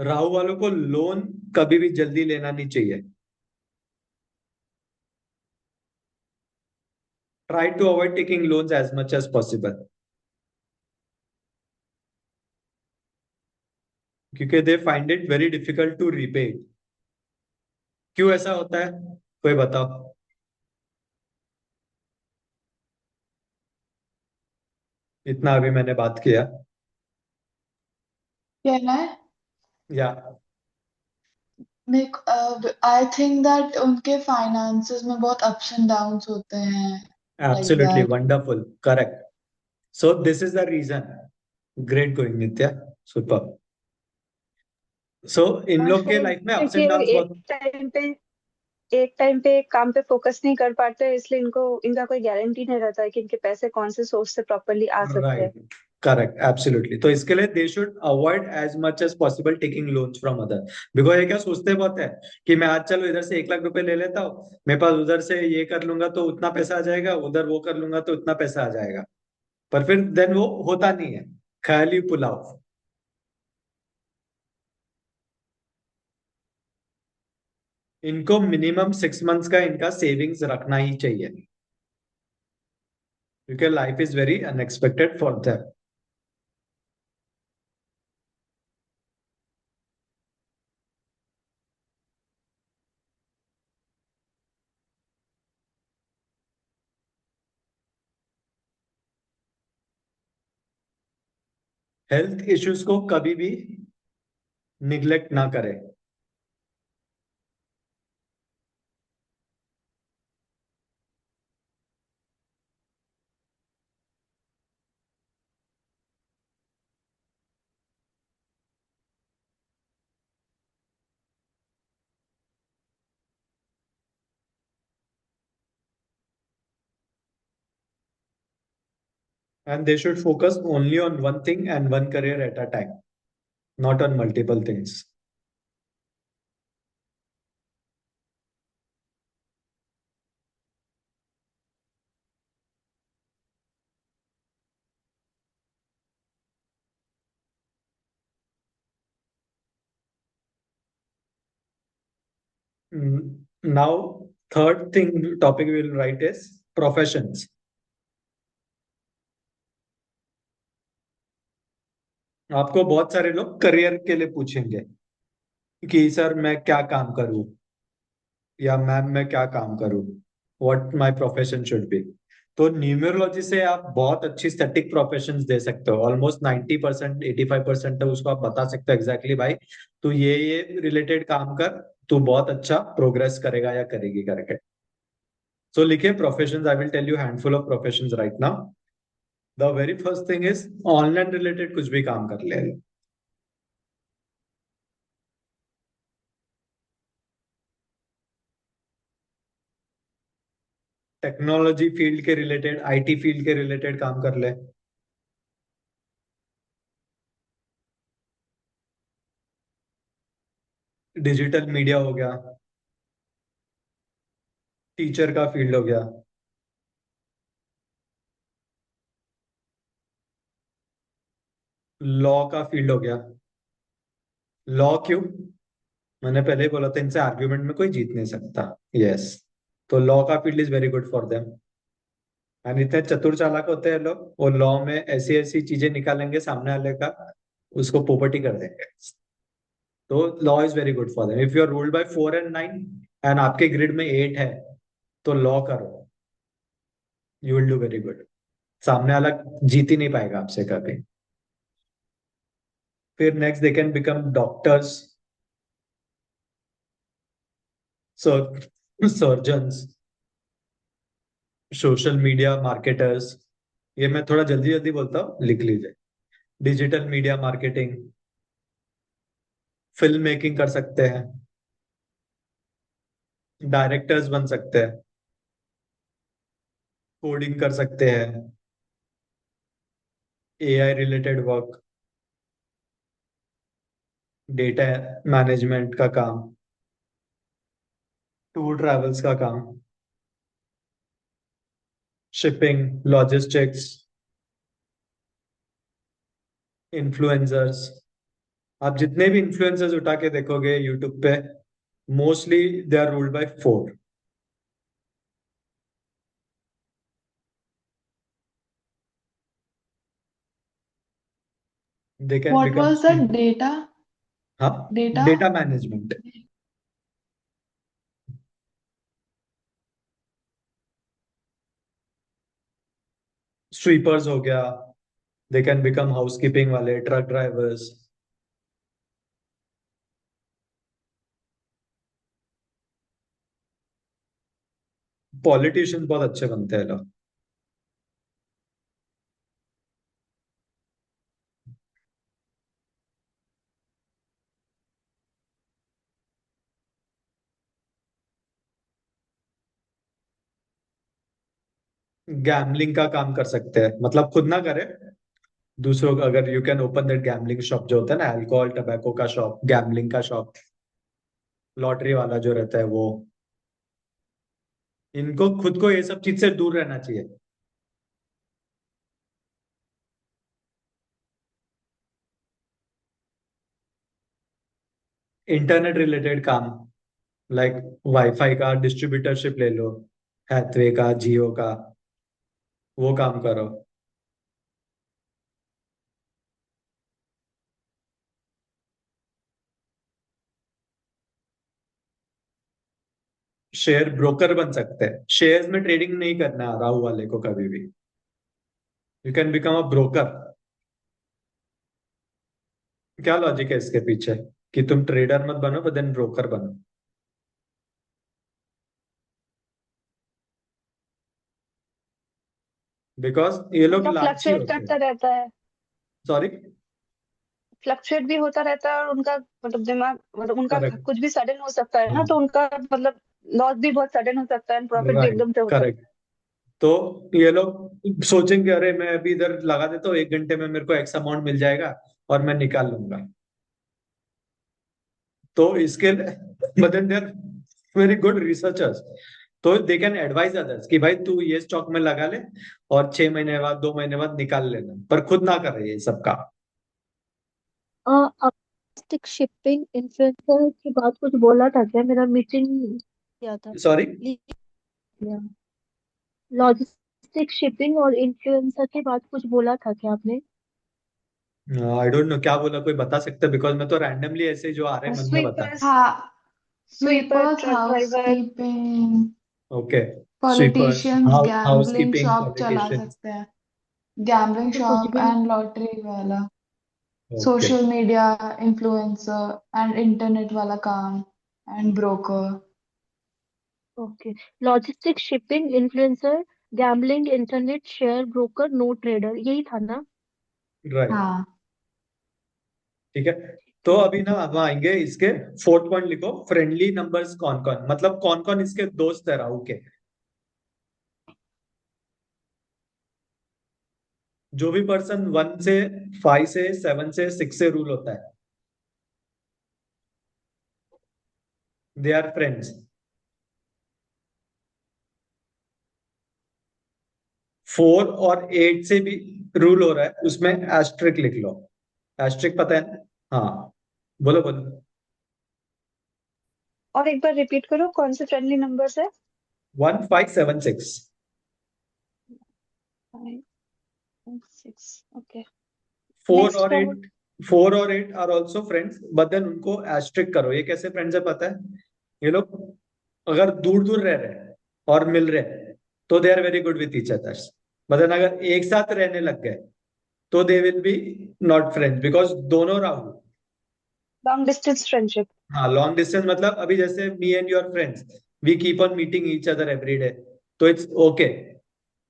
Rahu वालों को लोन कभी भी जल्दी लेना नहीं चाहिए। Try to avoid taking loans as much as possible, क्योंकि they find it very difficult to repay. क्यों ऐसा होता है, कोई बताओ। इतना अभी मैंने बात किया। कहना है या आई थिंक दैट उनके फाइनेंसेस में बहुत अप्स एंड डाउन्स होते हैं, like absolutely that. Wonderful, correct. So this is the reason. Great going Nitya, super. So इन और लोग के फिर लाइफ में अप्स क्योंकि एंड वो डाउन्स बहुत। एक टाइम पे एक काम पे फोकस नहीं कर पाते, इसलिए इनको इनका कोई गारंटी नहीं रहता है कि इनके पैसे कौन से सोर्स से प्रॉपरली आ सकते हैं। Right, correct, absolutely. तो इसके लिए they should avoid as much as possible taking loans from other. Because ये क्या सोचते बहुत है कि मैं आज चलो इधर से 1 लाख रुपए ले लेता हूँ, मेरे पास उधर से ये कर लूंगा तो उतना पैसा आ जाएगा, उधर वो कर लूंगा तो उतना पैसा आ जाएगा। पर फिर देन वो होता नहीं है, ख्याली पुलाव। इनको मिनिमम 6 मंथ्स का इनका सेविंग्स रखना ही चाहिए, क्योंकि life is very unexpected for them. Health issues को कभी भी निग्लेक्ट ना करें। And they should focus only on one thing and one career at a time, not on multiple things. Now, third thing topic we will write is professions. आपको बहुत सारे लोग career के लिए पूछेंगे कि सर मैं क्या काम करूं, या मैम मैं क्या काम करूं, what my profession should be. तो न्यूमरोलॉजी से आप बहुत अच्छी स्टैटिक प्रोफेशंस दे सकते हो, ऑलमोस्ट 90%, 85% तक उसको आप बता सकते हो एग्जैक्टली भाई तू ये रिलेटेड काम कर, तू बहुत अच्छा प्रोग्रेस करेगा या करेगी करके। सो लिखिए professions, I will tell you handful of professions right now. The very first thing is online related कुछ भी काम कर ले। टेक्नोलॉजी फील्ड के रिलेटेड, आईटी फील्ड के रिलेटेड काम कर ले। डिजिटल मीडिया हो गया, टीचर का फील्ड हो गया, लॉ का फील्ड हो गया। लॉ क्यों, मैंने पहले ही बोला था इनसे आर्ग्यूमेंट में कोई जीत नहीं सकता। यस, तो लॉ का field is very good for them. And इतने चतुर चालाक होते हैं लोग, वो लॉ में ऐसी ऐसी चीजें निकालेंगे सामने वाले का, उसको पोपटी कर देंगे। तो law is very good for them. If you are ruled by 4 and 9 and आपके ग्रिड में 8 है, तो लॉ करो, you will do very good. सामने वाला जीत ही नहीं पाएगा आपसे कभी। फिर next they can become doctors, surgeons, social media marketers. ये मैं थोड़ा जल्दी जल्दी बोलता हूँ, लिख लीजिए। Digital media marketing, film making कर सकते हैं, डायरेक्टर्स बन सकते हैं, कोडिंग कर सकते हैं, AI related work, data management का काम, टूर ट्रैवल्स का काम, शिपिंग, लॉजिस्टिक्स, इन्फ्लुएंसर्स, आप जितने भी इन्फ्लुएंसर्स उठा के देखोगे यूट्यूब पे, mostly they are ruled by 4. They can What become was the data? हाँ, Data? डेटा मैनेजमेंट, स्वीपर्स हो गया, दे कैन बिकम हाउसकीपिंग वाले, ट्रक ड्राइवर्स. पॉलिटिशियंस बहुत अच्छे बनते हैं लोग. गैम्बलिंग का काम कर सकते हैं, मतलब खुद ना करे, दूसरों का. अगर you can open that gambling shop जो होता है ना, अल्कोहल टबैको का शॉप, गैम्बलिंग का शॉप, लॉटरी वाला जो रहता है वो. इनको खुद को ये सब चीज से दूर रहना चाहिए. इंटरनेट रिलेटेड काम, लाइक वाईफाई का डिस्ट्रीब्यूटरशिप ले लो, हैथवे का, जियो का, वो काम करो. शेयर ब्रोकर बन सकते हैं. शेयर्स में ट्रेडिंग नहीं करना है राहु वाले को कभी भी. You can become a broker. क्या लॉजिक है इसके पीछे कि तुम ट्रेडर मत बनो बट देन ब्रोकर बनो? बिकॉज ये लोग उनका लालची फ्लक्चुएट होते हैं. करता रहता है, सॉरी. फ्लक्चुएट भी होता रहता है, और उनका मतलब दिमाग, मतलब उनका करेक्ट. कुछ भी सडन हो सकता है ना, हाँ. तो उनका मतलब लॉस भी बहुत सडन हो सकता है, प्रॉफिट भी राइट. एकदम से हो सकता करेक्ट. तो ये लोग सोचेंगे अरे मैं अभी इधर लगा देता हूँ, 1 घंटे में मेरे को एक्स अमाउंट मिल जाएगा और मैं निकाल लूंगा. तो इसके लिए but then they are very good researchers. तो दे कैन एडवाइज अदर्स कि भाई तू ये स्टॉक में लगा ले और 6 महीने बाद, 2 महीने बाद निकाल लेना, पर खुद ना करे ये सब काम. लॉजिस्टिक शिपिंग इन्फ्लुएंसर की बात कुछ बोला था क्या? मेरा मीटिंग किया था, सॉरी. लॉजिस्टिक शिपिंग और इन्फ्लुएंसर की बात कुछ बोला था क्या आपने? आई डोंट नो क्या बोला, कोई बता सकता है? बिकॉज मैं तो रैंडमली ऐसे जो आ रहे है। हैं मन में बता. स्वीपर्स, हाँ, sweeper, sweepers, truck driver, housekeeping, okay. Sweepers, politicians, house gambling keeping, shop चला पॉलिटिशियंस. सकते हैं, gambling तो कुछ shop भी and lottery वाला, okay. social media influencer and internet वाला काम and broker. Okay, logistic shipping influencer, gambling, internet, share broker, no trader, यही था ना? राइट. हाँ, ठीक है. तो अभी ना हम आएंगे इसके 4th पॉइंट. लिखो फ्रेंडली नंबर्स कौन कौन, मतलब कौन कौन इसके दोस्त है राहु के. जो भी पर्सन 1 से 5 से 7 से 6 से रूल होता है, दे आर फ्रेंड्स. 4 और 8 से भी रूल हो रहा है, उसमें एस्ट्रिक लिख लो. एस्ट्रिक पता है ना? हाँ, बोलो बोलो. और एक बार रिपीट करो कौन से फ्रेंडली नंबर्स है? 1, 5, 7, 6. 5, 6, ओके। फोर नेक्स्ट और राहुल। एट 4 और 8 are also friends, but then उनको एस्ट्रिक करो. ये कैसे फ्रेंड्स है पता है? ये लोग अगर दूर दूर रह रहे हैं और मिल रहे हैं तो they are very good with each others. But then अगर एक साथ रहने लग गए तो they will be not friends, because दोनों राहु. Long distance friendship. हाँ, लॉन्ग डिस्टेंस मतलब अभी जैसे me and your friends, we keep on meeting each other every day, तो it's okay.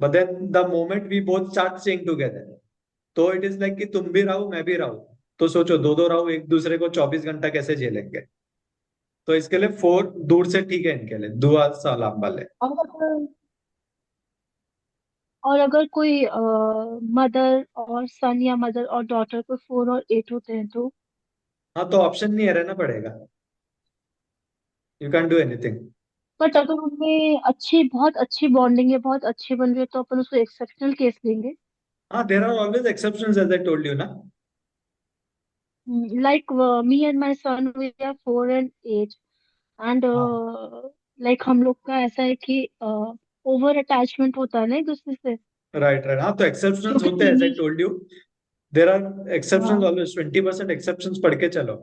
But then the moment we both start staying together, तो it is like कि तुम भी राहु मैं भी राहु. तो सोचो दो दो राहु एक दूसरे को 24 घंटा कैसे झेलेंगे. तो इसके लिए 4 दूर से ठीक है, इनके लिए दुआ सलाम वाले. और अगर और अगर कोई मदर और सन या मदर और डॉटर को 4 और 8 होते हैं तो? हाँ, तो ऑप्शन नहीं है, रहना पड़ेगा. You can do anything. But अगर उनमें अच्छी, बहुत अच्छी बॉन्डिंग है, बहुत अच्छी बन रही है, तो अपन उसको एक्सेप्शनल केस लेंगे। हाँ, there are always exceptions as I told you ना. Like me and my son, we are 4 and 8, and हाँ like हम लोग का ऐसा है कि ओवर अटैचमेंट होता है ना एक दूसरे से, राइट राइट, हाँ तो जो एक्सेप्शंस कि होते हैं as I teenage. Told you, there are exceptions हाँ ऑलवेज, 20% एक्सेप्शंस पढ़ के चलो,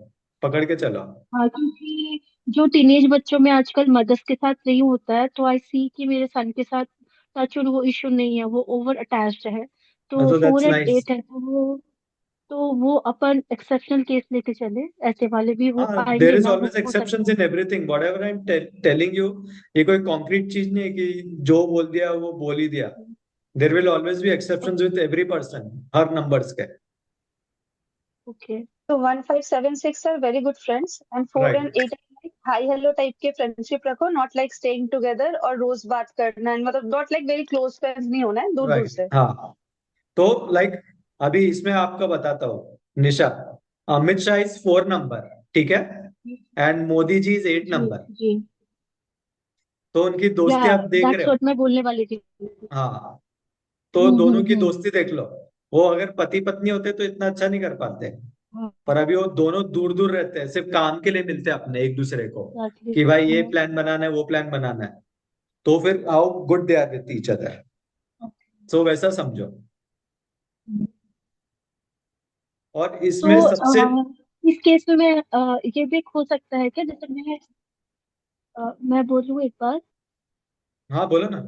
पकड़ के चलो। हाँ, क्योंकि जो टीनेज बच्चों में आजकल मदर्स के साथ नहीं होता है, तो आई सी कि मेरे सन के साथ टचवुड वो इश्यू नहीं है, वो ओवर अटैच्ड है। तो तो four that's and nice. Eight है, तो वो अपन एक्सेप्शनल केस लेके चले, ऐसे वाले भी हो हाँ देर आएंगे इज ना, ऑलवेज हो सकता एक्सेप्शंस है। In everything, what ever I am telling you, ये कोई कॉन्क्रीट चीज नहीं है कि जो बोल दिया वो बोल ही दिया। There will always be exceptions with every person, हर नंबर्स के। ओके। तो 1 5 7 6 are very good friends and 4 and 8 like hi hello type के फ्रेंडशिप रखो, नॉट लाइक स्टेइंग टुगेदर और रोज बात करना है, मतलब not like very close friends नहीं होना है, दूर दूर राइट से। हाँ, तो लाइक अभी इसमें आपका बताता हूँ निशा, अमित शाह इज 4 नंबर, ठीक है, and Modi ji is 8 number. जी जी। तो उनकी या दोस्ती आप देख रहे दैट्स हो। व्हाट मैं बोलने वाली थी। हाँ, तो दोनों की दोस्ती देख लो, वो अगर पति पत्नी होते तो इतना अच्छा नहीं कर पाते, हाँ पर अभी वो दोनों दूर दूर रहते हैं, सिर्फ काम के लिए मिलते हैं अपने एक दूसरे को, एग्जैक्टली। कि भाई ये प्लान बनाना है वो प्लान बनाना है, तो फिर how good they are with each other, so वैसा समझो। और इसमें तो सबसे, इस केस में मैं ये भी हो सकता है क्या, जैसे मैं बोलूँ एक बार। हाँ बोलो ना।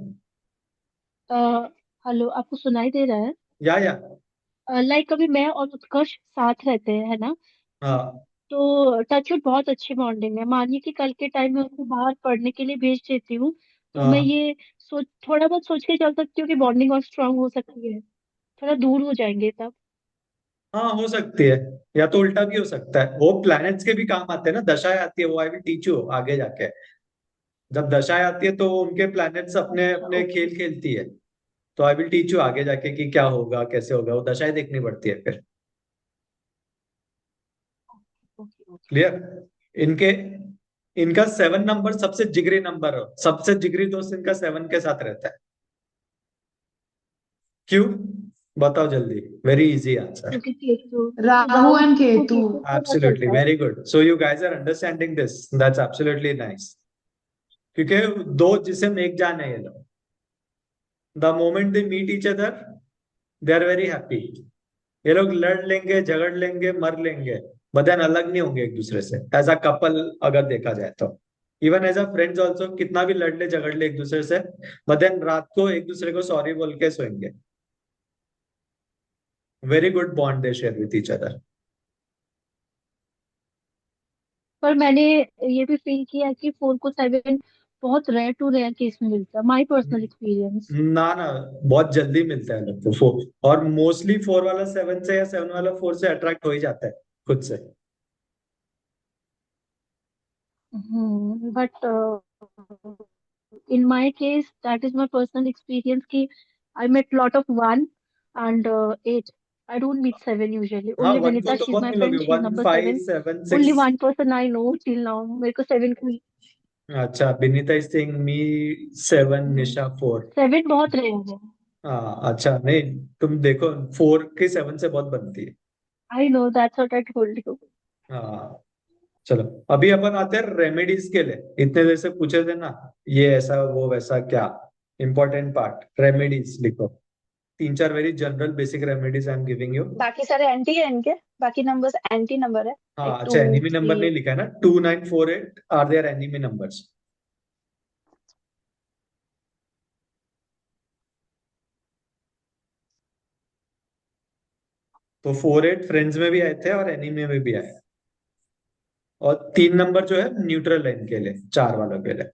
हेलो, आपको सुनाई दे रहा है? या लाइक अभी मैं और उत्कर्ष साथ रहते हैं, है ना? हाँ तो टचवुड बहुत अच्छी बॉन्डिंग है, मानिए कि कल के टाइम में उसको बाहर पढ़ने के लिए भेज देती हूँ, तो मैं हाँ ये सोच थोड़ा बहुत सोच के चल सकती हूँ कि बॉन्डिंग और स्ट्रांग हो सकती है, थोड़ा दूर हो जाएंगे तब। हाँ, हो सकती है, या तो उल्टा भी हो सकता है, वो प्लैनेट्स के भी काम आते हैं ना, दशाएं आती है, वो आई विल टीच यू आगे जाके, जब दशाएं आती है तो उनके प्लैनेट्स अपने अच्छा अपने ओके। खेल खेलती है, तो आई विल टीच यू आगे जाके कि क्या होगा कैसे होगा, वो दशाएं देखनी पड़ती है फिर। Okay okay. क्लियर। इनके इनका 7 नंबर सबसे जिगरी नंबर हो, सबसे जिगरी दोस्त इनका 7 के साथ रहता है। क्यों, बताओ जल्दी, वेरी इजी आंसर। क्योंकि केतु, राहु राहु एंड को केतु। केतु पता एब्सोल्युटली चलता है। Very good, so you guys are understanding this, that's absolutely nice. क्योंकि दो जिसम एक जान है ये लोग, the moment they meet each other they are very happy. ये लोग लड़ लेंगे झगड़ लेंगे मर लेंगे, बट देन अलग नहीं होंगे एक दूसरे से, एज अ कपल अगर देखा जाए तो, even as a friends also, कितना भी लड़ ले झगड़ ले एक दूसरे से, बट देन रात को एक दूसरे को सॉरी बोल के सोएंगे। Very good bond they share with each other. पर मैंने ये भी फील किया कि 4 को 7 बहुत रेयर टू रेयर केस में मिलता है, माई पर्सनल एक्सपीरियंस। ना बहुत जल्दी मिलता है लोग को 4, और मोस्टली 4 वाला 7 से या 7 वाला 4 से अट्रैक्ट हो ही जाता है खुद से। But in my case, that is my personal experience कि I met lot of 1 and 8. I don't meet 7 usually. हाँ Only 1 को Vinita, तो she's बहुत my मिलोगे, friend, she's 1 number 5 7. 7 Only 6। one person I know till now. मेरे को 7 को अच्छा, बिनीता इज सेइंग मी 7, निशा 4। 7 बहुत रेयर है। हाँ अच्छा, नहीं तुम देखो 4 की 7 से बहुत बनती है। I know, that's what I told you. हाँ चलो, अभी अपन आते हैं रेमेडीज के लिए, इतने देर से पूछे थे ना, ये ऐसा वो वैसा क्या, इंपॉर्टेंट पार्ट रेमेडीज लिखो, 3 4 very general basic remedies I am giving you. बाकी सारे एंटी है इनके, बाकी नंबर्स एंटी नंबर है, लाइक हाँ टू अच्छा, एनिमी नंबर थ्री नहीं लिखा है ना, 2948 आर देयर एनिमी नंबर्स। तो 48 फ्रेंड्स में भी आए थे और एनिमी में भी आए, और 3 नंबर जो है न्यूट्रल है इनके लिए, 4 वालों के लिए।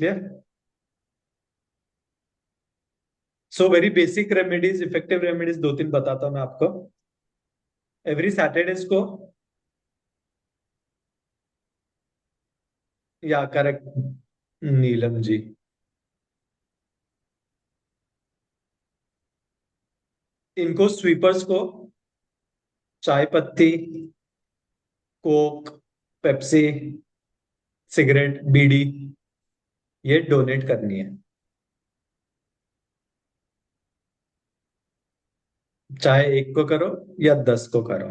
Clear. So very basic remedies, effective remedies 2 3 बताता हूँ मैं आपको। एवरी सैटरडेज को, या करेक्ट नीलम जी, इनको स्वीपर्स को चाय पत्ती, कोक, पेप्सी, सिगरेट, बीड़ी ये डोनेट करनी है। चाहे एक को करो या 10 को करो।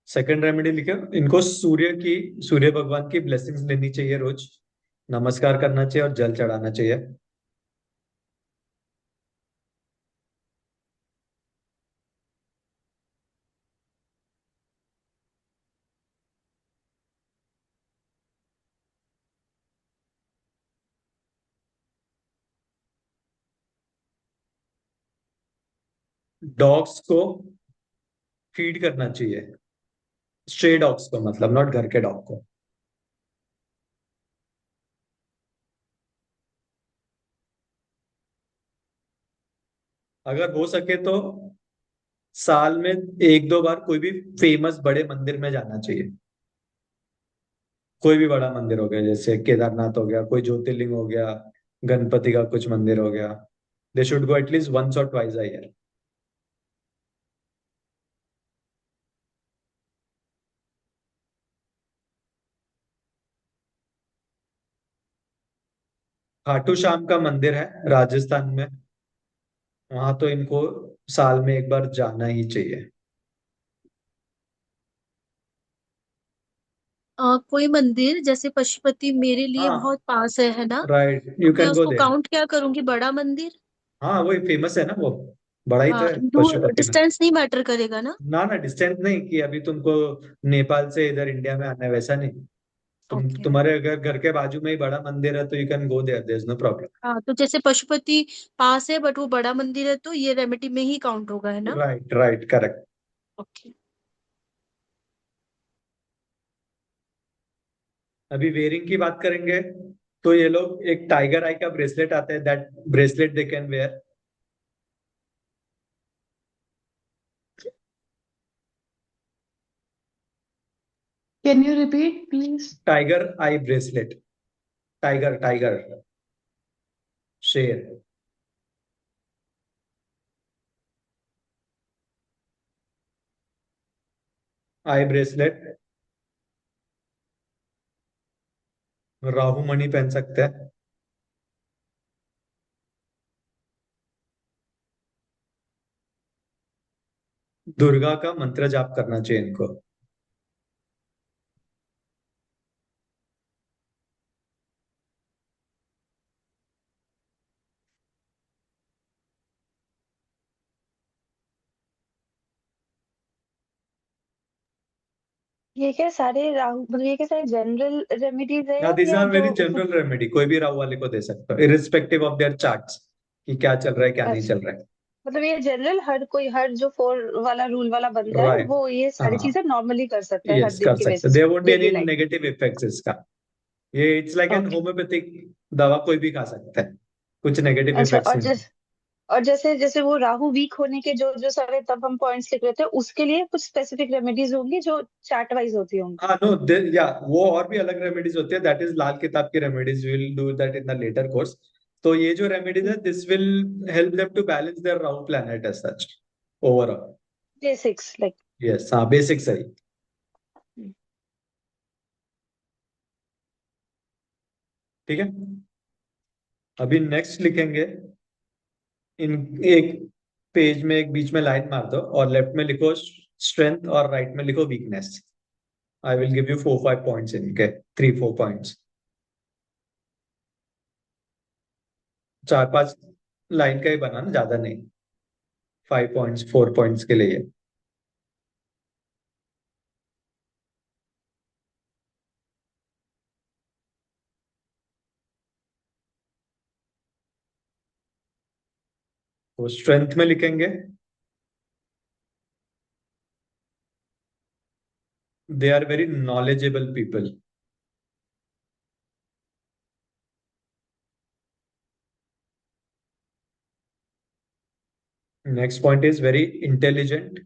सेकंड रेमेडी लिखे, इनको सूर्य भगवान की ब्लेसिंग्स लेनी चाहिए रोज, नमस्कार करना चाहिए और जल चढ़ाना चाहिए। डॉग्स को फीड करना चाहिए, स्ट्रे डॉग्स को, मतलब नॉट घर के डॉग को। अगर हो सके तो साल में एक दो बार कोई भी फेमस बड़े मंदिर में जाना चाहिए। कोई भी बड़ा मंदिर हो गया, जैसे केदारनाथ हो गया, कोई ज्योतिर्लिंग हो गया, गणपति का कुछ मंदिर हो गया। They should go at least once और twice a year. Khatu Shyam का मंदिर है राजस्थान में, वहां तो इनको साल में एक बार जाना ही चाहिए। कोई मंदिर जैसे पशुपति मेरे लिए हाँ, बहुत पास है ना? राइट, तो यू मैं कैन गो उसको देयर। काउंट क्या करूंगी, बड़ा मंदिर? हाँ, वही फेमस है ना वो, बड़ा ही तो है दूर पशुपति में। डिस्टेंस नहीं मैटर करेगा ना? ना ना, डिस्टेंस नहीं कि अभी तुमको नेपाल से इधर इंडिया में आना है, वैसा नहीं। ओके। तुम्हारे अगर घर के बाजू में ही बड़ा मंदिर है तो you can go there, there is no problem. हाँ, तो जैसे पशुपति पास है बट वो बड़ा मंदिर है, तो ये रेमेडी में ही काउंट होगा, है ना? Right right, correct. ओके। अभी वेयरिंग की बात करेंगे, तो ये लोग एक टाइगर आई का ब्रेसलेट आता है, that bracelet they can wear. Can you repeat, please? Tiger I bracelet, tiger tiger, शेर, आई ब्रेसलेट। राहु मणि पहन सकते हैं। दुर्गा का मंत्र जाप करना चाहिए इनको। ये क्या सारे राहु मतलब ये क्या सारे जनरल रेमेडीज है या दिस या आर वेरी जो जनरल रेमेडी, कोई भी राहु वाले को दे सकते हो, इरिस्पेक्टिव ऑफ देयर चार्ट्स कि क्या चल रहा है क्या नहीं अच्छा चल रहा है। मतलब ये जनरल हर कोई हर जो 4 वाला रूल वाला बंदा है राइट, वो ये सारी हाँ, चीजें नॉर्मली कर सकता है हर यस दिन कर के सकते, बेसिस देयर पे won't be any daily life. Negative effects इसका। ये it's like an okay. Homeopathic दवा, कोई भी खा सकता है, कुछ नेगेटिव अच्छा इफेक्ट्स नहीं। और जैसे जैसे वो राहु वीक होने के जो जो सारे तब हम पॉइंट्स लिख रहे थे उसके लिए कुछ स्पेसिफिक रेमेडीज होंगी जो चार्ट वाइज होती होंगी। हाँ नो, या वो और भी अलग रेमेडीज होती है, दैट इज लाल किताब की remedies, will do that in the later course. तो ये जो रेमेडीज है, this will help them to balance their Rahu planet as such overall. Basics like. Yes, हाँ, बेसिक सही। ठीक है, अभी नेक्स्ट लिखेंगे। इन एक पेज में एक बीच में लाइन मार दो और लेफ्ट में लिखो स्ट्रेंथ और राइट में लिखो weakness. I will give you 4-5 points इनके, 3-4 पॉइंट्स, 4-5 लाइन का ही बनाना, ज्यादा नहीं। 5 पॉइंट्स, 4 पॉइंट्स के लिए। तो स्ट्रेंथ में लिखेंगे, they are very knowledgeable people. Next point is very intelligent.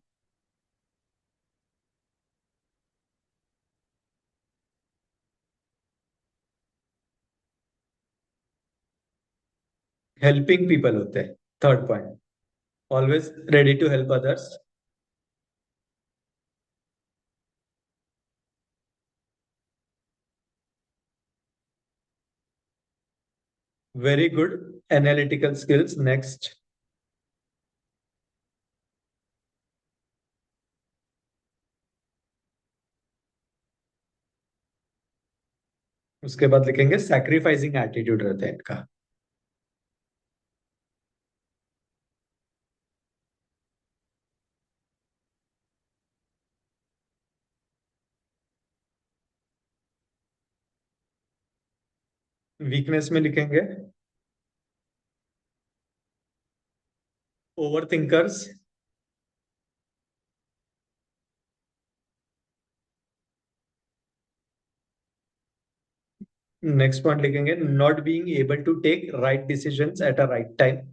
Helping people होते हैं. Third point, always ready to help others. Very good analytical skills. Next, उसके बाद लिखेंगे सैक्रिफाइसिंग एटीट्यूड रहता है इनका. वीकनेस में लिखेंगे ओवर थिंकर्स. नेक्स्ट पॉइंट लिखेंगे not being able to take right decisions at a right time.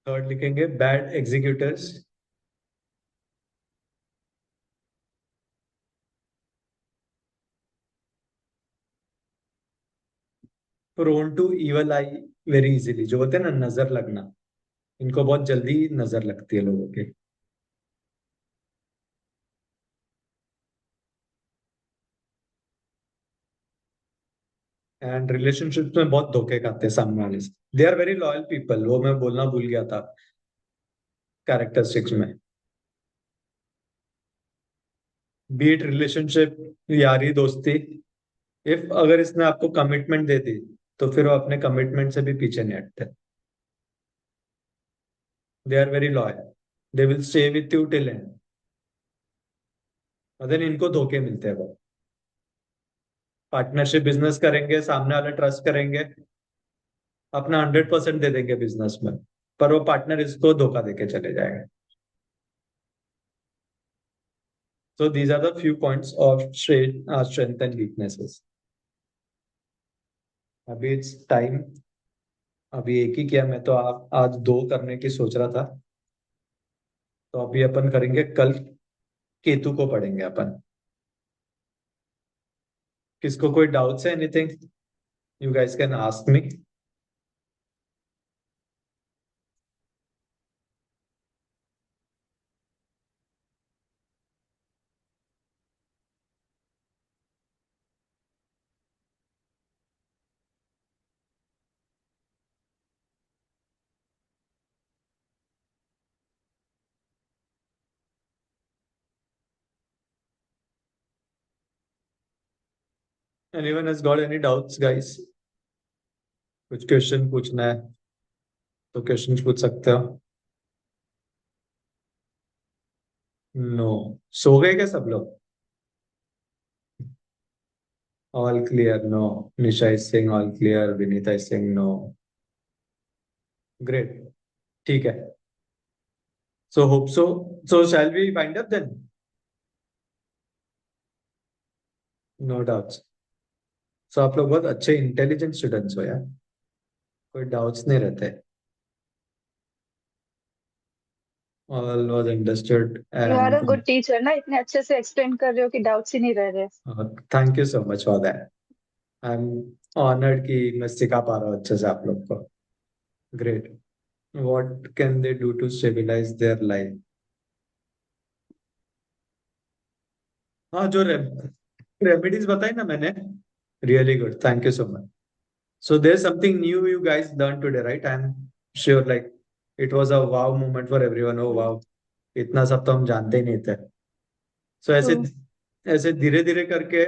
Third लिखेंगे bad executors. Prone to evil eye very easily. जो होते हैं ना नजर लगना, इनको बहुत जल्दी नजर लगती है लोगों के. एंड रिलेशनशिप में बहुत धोखे खाते हैं सामने वाले से. They are very loyal people. वो मैं बोलना भूल गया था कैरेक्टरिस्टिक्स में. बीट रिलेशनशिप, यारी दोस्ती, इफ अगर इसने आपको कमिटमेंट दे दी तो फिर वो अपने कमिटमेंट से भी पीछे नहीं हटते. They are very loyal. They will stay with you till end. अगर इनको धोखे मिलते हैं. वो पार्टनरशिप बिजनेस करेंगे, सामने वाला ट्रस्ट करेंगे, अपना 100% दे देंगे बिजनेस में, पर वो पार्टनर इसको धोखा देके चले जाएगा. So these are the few points of strength and weaknesses. अभी इट्स टाइम. अभी एक ही किया मैं तो, आप आज दो करने की सोच रहा था. तो अभी अपन करेंगे, कल केतु को पढ़ेंगे अपन. किसको कोई डाउट्स है? Anything you guys can ask me. Anyone has got any doubts guys? कुछ क्वेश्चन पूछना है तो क्वेश्चन पूछ सकते हो. नो. सो गए क्या सब लोग? All clear? No. Nisha is saying all clear. Vinita is saying no. Great. ठीक है. So hope so. So shall we wind up then? No doubts. So आप लोग बहुत अच्छे इंटेलिजेंट स्टूडेंट्स हो यार. कोई डाउट्स नहीं रहते. All was understood you are a and good teacher ना, इतने अच्छे से एक्सप्लेन कर रहे हो कि डाउट्स ही नहीं रह रहे. Thank you so much for that. I am honoured कि मैं सिखा पा रहा हूँ अच्छे से आप लोग को. Great. What can they do to stabilize their life? हाँ, जो रेमेडीज बताई ना मैंने, really good. Thank you so much. So there's something new you guys learned today, right? I'm sure like it was a wow moment for everyone. Oh wow, इतना सब तो हम जानते ही नहीं थे. So ऐसे True. ऐसे धीरे धीरे करके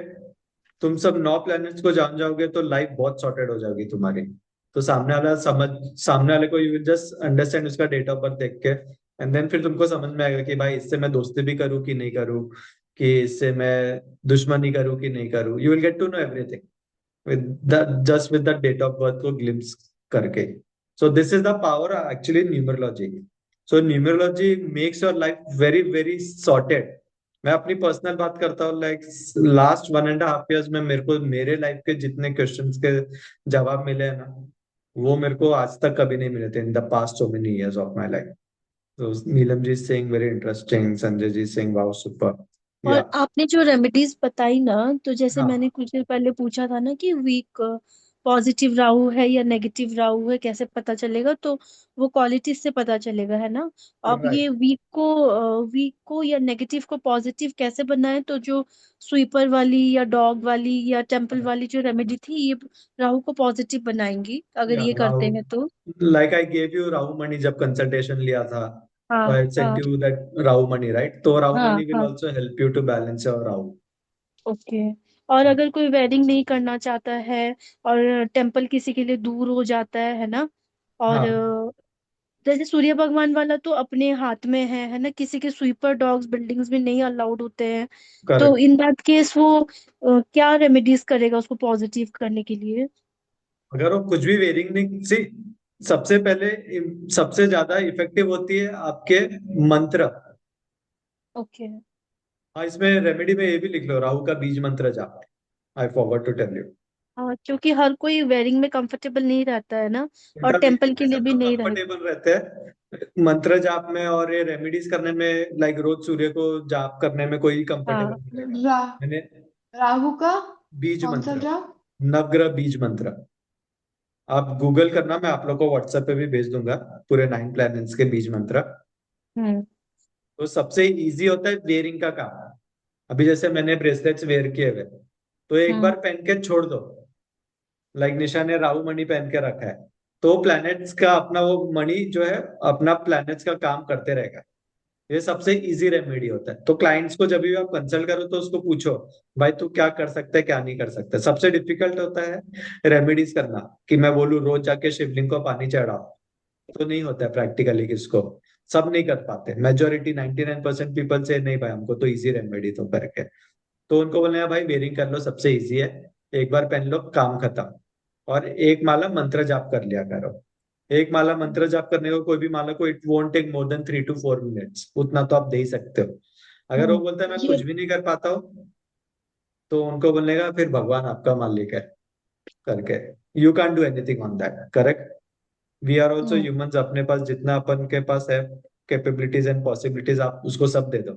तुम सब 9 प्लैनेट्स को जान जाओगे तो लाइफ बहुत सॉर्टेड हो जाएगी तुम्हारी. तो सामने वाले को यू विल जस्ट अंडरस्टैंड उसका डेट ऑफ बर्थ देख के. एंड देन फिर तुमको समझ में आएगा कि भाई इससे मैं दोस्ती भी करूँ कि नहीं करूँ, कि इससे मैं दुश्मनी करूँ कि नहीं करूँ. You will get to know everything. Just with the date of birth को ग्लिम्स करके. So this is the power actually numerology. So numerology makes your life very very sorted. मैं अपनी पर्सनल बात करता हूँ, लाइक लास्ट 1.5 years में मेरे को मेरे लाइफ के जितने क्वेश्चंस के जवाब मिले हैं ना, वो मेरे को आज तक कभी नहीं मिले थे in the past so many years of my life. तो Neelam ji Singh very interesting, Sanjay ji Singh wow super. और या आपने जो रेमेडीज बताई ना, तो जैसे मैंने हाँ, कुछ देर पहले पूछा था ना कि वीक पॉजिटिव राहु है या नेगेटिव राहु है, कैसे पता चलेगा? तो वो क्वालिटीज से पता चलेगा, है ना? अब राइट. ये वीक को या नेगेटिव को पॉजिटिव कैसे बनाए? तो जो स्वीपर वाली या डॉग वाली या टेम्पल वाली जो रेमेडी थी, ये राहु को पॉजिटिव बनाएंगी अगर या ये करते राहु, हैं तो। like I gave you Rahu Mani जब कंसल्टेशन लिया था. हाँ So I हाँ sent you that Rahu Mani, right? तो Rahu हाँ Mani will हाँ। also help you to balance your Rahu. Okay. और अगर कोई वेडिंग नहीं करना चाहता है और टेम्पल किसी के लिए दूर हो जाता है ना? और हाँ, जैसे सूर्य भगवान वाला तो अपने हाथ में है ना? किसी के स्वीपर डॉग्स बिल्डिंग्स में नहीं अलाउड होते हैं। तो करेक्ट. इन दैट केस वो क्या रेमेडीज करेगा उसको पॉजिटिव करने के लिए? अगर वो कुछ भी वेरिंग नहीं सी, सबसे पहले सबसे ज्यादा इफेक्टिव होती है आपके मंत्र. ओके। हाँ, इसमें रेमेडी में ये भी लिख लो, राहु का बीज मंत्र जाप. I forgot to tell you. हाँ, क्योंकि हर कोई वेडिंग में कंफर्टेबल नहीं रहता है ना, और टेम्पल इंटरनेशनल के में लिए सब भी लोग नहीं रहता। कंफर्टेबल रहते हैं मंत्र जाप में, और ये रेमेडीज करने में, लाइक रोज सूर्य को जाप करने में कोई कंफर्टेबल हाँ। नहीं रहेगा. रा, मैंने राहु का बीज कौन सा मंत्र, जाप? नवग्रह बीज मंत्र, आप गूगल करना, मैं आप लोग को व्हाट्सएप पे भी भेज दूंगा पूरे 9 प्लैनेट्स के बीज मंत्र. हम्म तो सबसे इजी होता है वेयरिंग का काम. अभी जैसे मैंने ब्रेसलेट्स वेयर किए हुए, तो एक हम्म बार पहन के छोड़ दो. लाइक निशा ने राहु मणि पहन के रखा है, तो प्लैनेट्स का अपना वो मणि जो है अपना प्लैनेट्स का काम करते रहेगा. ये सबसे इजी रेमेडी होता है. तो क्लाइंट्स को जब भी आप कंसल्ट करो तो उसको पूछो, भाई तू क्या कर सकता है क्या नहीं कर सकता. सबसे डिफिकल्ट होता है रेमेडीज करना, कि मैं बोलूँ रोज जाके शिवलिंग को पानी चढ़ाओ, तो नहीं होता है प्रैक्टिकली. किसको, सब नहीं कर पाते. मेजोरिटी 99% पीपल से नहीं भाई हमको तो इजी रेमेडी तो करके. तो उनको बोलना है भाई वेरिंग कर लो, सबसे इजी है, एक बार पहन लो काम खत्म. और एक माला मंत्र जाप कर लिया करो. एक माला मंत्र जाप करने को, कोई भी माला को, it won't take more than 3 to 4 minutes, उतना तो आप दे ही सकते हो. अगर वो बोलता है मैं ये कुछ भी नहीं कर पाता हूँ, तो उनको बोलने का फिर भगवान आपका मालिक है करके. You can do anything on that. Correct. We are also hmm, humans. अपने पास जितना अपन के पास है कैपेबिलिटीज एंड पॉसिबिलिटीज, आप उसको सब दे दो.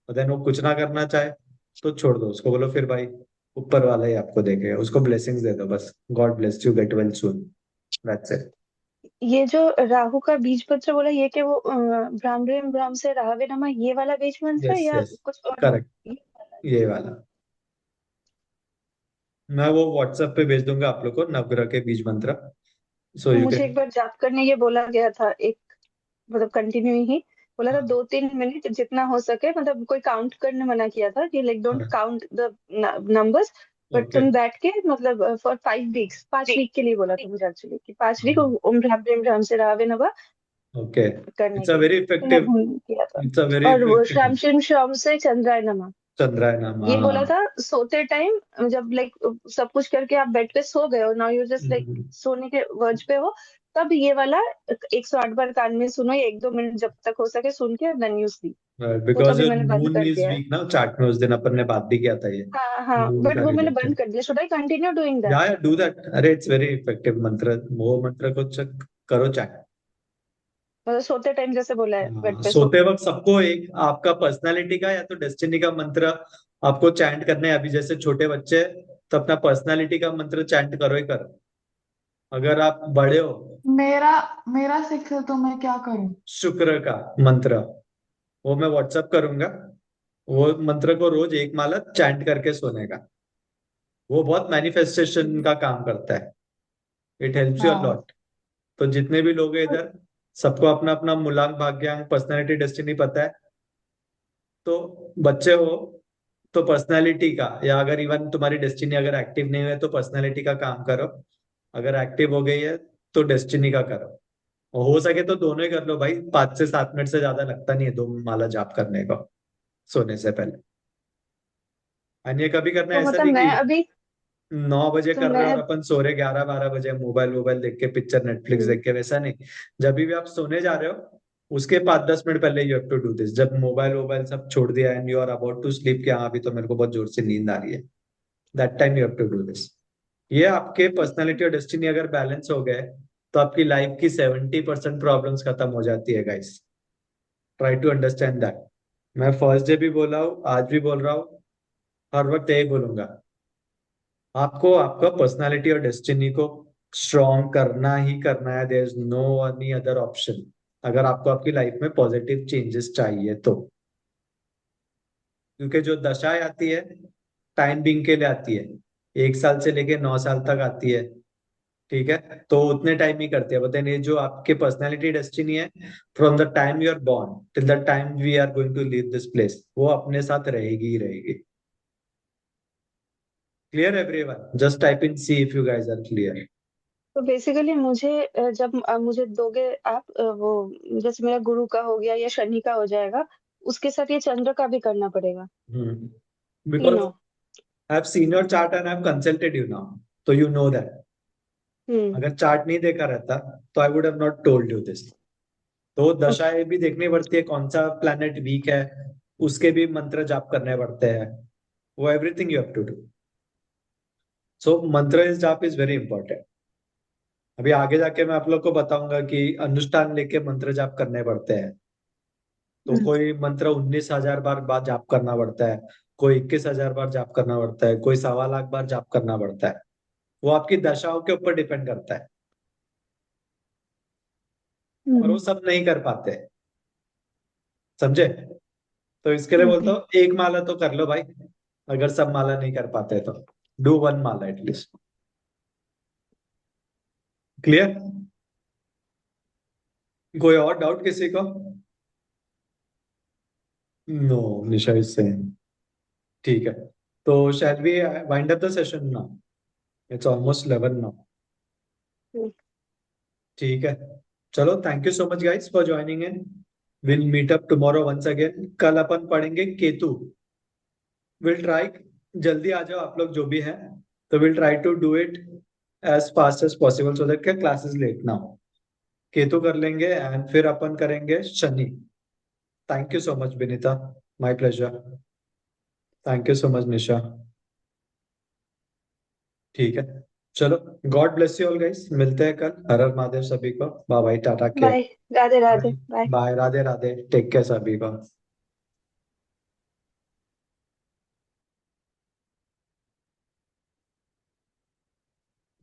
और देन वो कुछ ना करना चाहे तो छोड़ दो उसको, बोलो फिर भाई ऊपर वाला ही आपको देखेगा. उसको ब्लेसिंग्स दे दो बस. God bless you, get well soon. That's it. ये जो राहु का बीज मंत्र बोला, ये कि वो भ्रामरीम भ्राम से राहवे नमः, ये वाला बीज मंत्र यस या यस, कुछ और? करेक्ट. ये वाला? ये वाला मैं वो व्हाट्सएप पे भेज दूंगा आप लोग को, नवग्रह के बीज मंत्र. सो तो यू मुझे कैन. एक बार जाप करने ये बोला गया था, एक मतलब कंटिन्यू ही बोला था, 2-3 मिनट जितना हो सके, मतलब कोई काउंट करने मना किया था कि like don't count the numbers, but okay. तुम बैठ के मतलब फॉर 5 वीक्स, 5 वीक के लिए बोला था मुझे एक्चुअली, कि 5 वीक ओम भ्राम भ्रीम भ्राम से रावे नवा ओके. करने इट्स अ के वेरी लिए, तो मैं इफेक्टिव. भूल किया था। इट्स अ वेरी और वो इफेक्टिव. श्याम शिव श्याम से चंद्राय नमः, चंद्राय नाम, ये बोला हाँ. था सोते टाइम, जब लाइक सब कुछ करके आप बेड पे सो गए हो, नाउ यू जस्ट लाइक हम्म. सोने के वर्ज पे हो, तब ये वाला 108 बार कान में सुनो, या 1-2 मिनट जब तक हो सके सुन के, देन यू स्लीप। वो तो बिकॉज अभी मैंने बंद मून कर इज दिया है। वीक ना चार्ट में. उस दिन अपन ने बात भी किया था ये हाँ हाँ, मून बट का वो मैंने बंद रिलेटेड. कर दिया। शुड आई कंटिन्यू डूइंग या दैट? Do that. अरे इट्स वेरी इफेक्टिव मंत्र. वो मंत्र को चेक करो चैट. मतलब सोते टाइम जैसे बोला है बेड पे सो सोते के? वक्त सबको एक आपका पर्सनालिटी का या तो डेस्टिनी का मंत्र आपको चैंट करना है. अभी जैसे छोटे बच्चे हैं, तो अपना पर्सनालिटी का मंत्र चैंट करो ही करो. अगर आप बड़े हो, मेरा मेरा 6 है तो मैं क्या करूं? शुक्र का मंत्र, वो मैं व्हाट्सअप करूंगा. वो मंत्र को रोज एक माला चैंट करके सोने का. वो बहुत मैनिफेस्टेशन का काम करता है. इट हेल्प्स यू अ हाँ, लॉट. तो जितने भी लोग हैं इधर, सबको अपना अपना मूलांक भाग्यांक पर्सनैलिटी डेस्टिनी पता है. तो बच्चे हो तो पर्सनैलिटी का, या अगर इवन तुम्हारी डेस्टिनी अगर एक्टिव नहीं है तो पर्सनैलिटी का काम करो. अगर एक्टिव हो गई है तो डेस्टिनी का करो. और हो सके तो दोनों ही कर लो भाई. 5 से 7 मिनट से ज्यादा लगता नहीं है 2 माला जाप करने को सोने से पहले. अन्य कभी करना तो है, ऐसा मतलब नहीं मैं कि अभी 9 बजे तो कर रहे हैं और मैं अपन सो रहे 11-12 बजे, मोबाइल वोबाइल देख के, पिक्चर नेटफ्लिक्स हम्म, देख के, वैसा नहीं। जब भी आप सोने जा रहे हो उसके 5-10 मिनट पहले you have to do this, जब मोबाइल वोबाइल सब छोड़ दिया and you are about to sleep, कि हाँ अभी तो मेरे को बहुत जोर से नींद आ रही है, that time you have to do this. ये आपके पर्सनालिटी और डेस्टिनी अगर बैलेंस हो गए तो आपकी लाइफ की 70% प्रॉब्लम्स खत्म हो जाती है guys. Try to understand that. मैं फर्स्ट डे भी बोला हूँ, आज भी बोल रहा हूँ, हर वक्त यही बोलूंगा। आपको आपका पर्सनालिटी और डेस्टिनी को स्ट्रॉन्ग करना ही करना है, there is no any other option, अगर आपको आपकी लाइफ में पॉजिटिव चेंजेस चाहिए तो। क्योंकि जो दशाएं आती है टाइम बिंग के लिए आती है, 1 साल से लेके 9 साल तक आती है, ठीक है? तो उतने टाइम ही करते हैं, बताइए। जो आपके पर्सनालिटी डेस्टिनी है, from the time you are born till the time we are going to leave this place, वो अपने साथ रहेगी ही रहेगी। Clear everyone? Just type in C if you guys are clear. तो बेसिकली मुझे जब मुझे दोगे आप वो जैसे मेरा गुरु का हो गया या शनि का हो जाएगा, उसके साथ ये चंद्र का भी करना पड़ेगा, बिकॉज तीनों। आई have seen your chart and I have consulted you now, तो यू नो दैट। हम्म। अगर चार्ट नहीं देखा रहता तो I would have not told you this. तो दशाएं भी देखनी पड़ती है, कौन सा प्लैनेट वीक है, उसके भी मंत्र जाप करने पड़ते हैं, वो everything you have to do. So mantra is जाप इज वेरी इंपॉर्टेंट। अभी आगे जाके मैं आप लोग को बताऊंगा कि अनुष्ठान लेके मंत्र जाप करने पड़ते हैं। तो कोई मंत्र 19,000 बार बाद जाप करना पड़ता है, कोई 21,000 बार जाप करना पड़ता है, कोई 1.25 लाख बार जाप करना पड़ता है। वो आपकी दशाओं के ऊपर डिपेंड करता है, और वो हम्म। सब नहीं कर पाते, समझे? तो इसके लिए बोलता हम्म। हूँ एक माला तो कर लो भाई, अगर सब माला नहीं कर पाते तो do one mala at least. Clear? कोई और डाउट किसी को? No, Nisha is same. ठीक है, तो shall we wind up the session now? It's almost 11 now. Hmm. ठीक है, चलो, thank you so much guys for joining in. Will meet up tomorrow once again. कल अपन पढ़ेंगे केतु। विल ट्राई, जल्दी आ जाओ आप लोग जो भी हैं, तो will try to do it as fast as possible so that classes late ना हो। केतु कर लेंगे एंड फिर अपन करेंगे Shani. Thank you so much Vinita, my pleasure. Thank you so much Nisha. ठीक है, चलो, god bless you all guys, मिलते हैं कल। हर हर महादेव सभी को, bye bye, tata care. Bye. Radhe Radhe bye bye. Bye, Radhe Radhe, take care सभी को।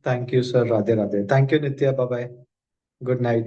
Thank you sir, Radhe Radhe, thank you Nitya, bye bye, good night.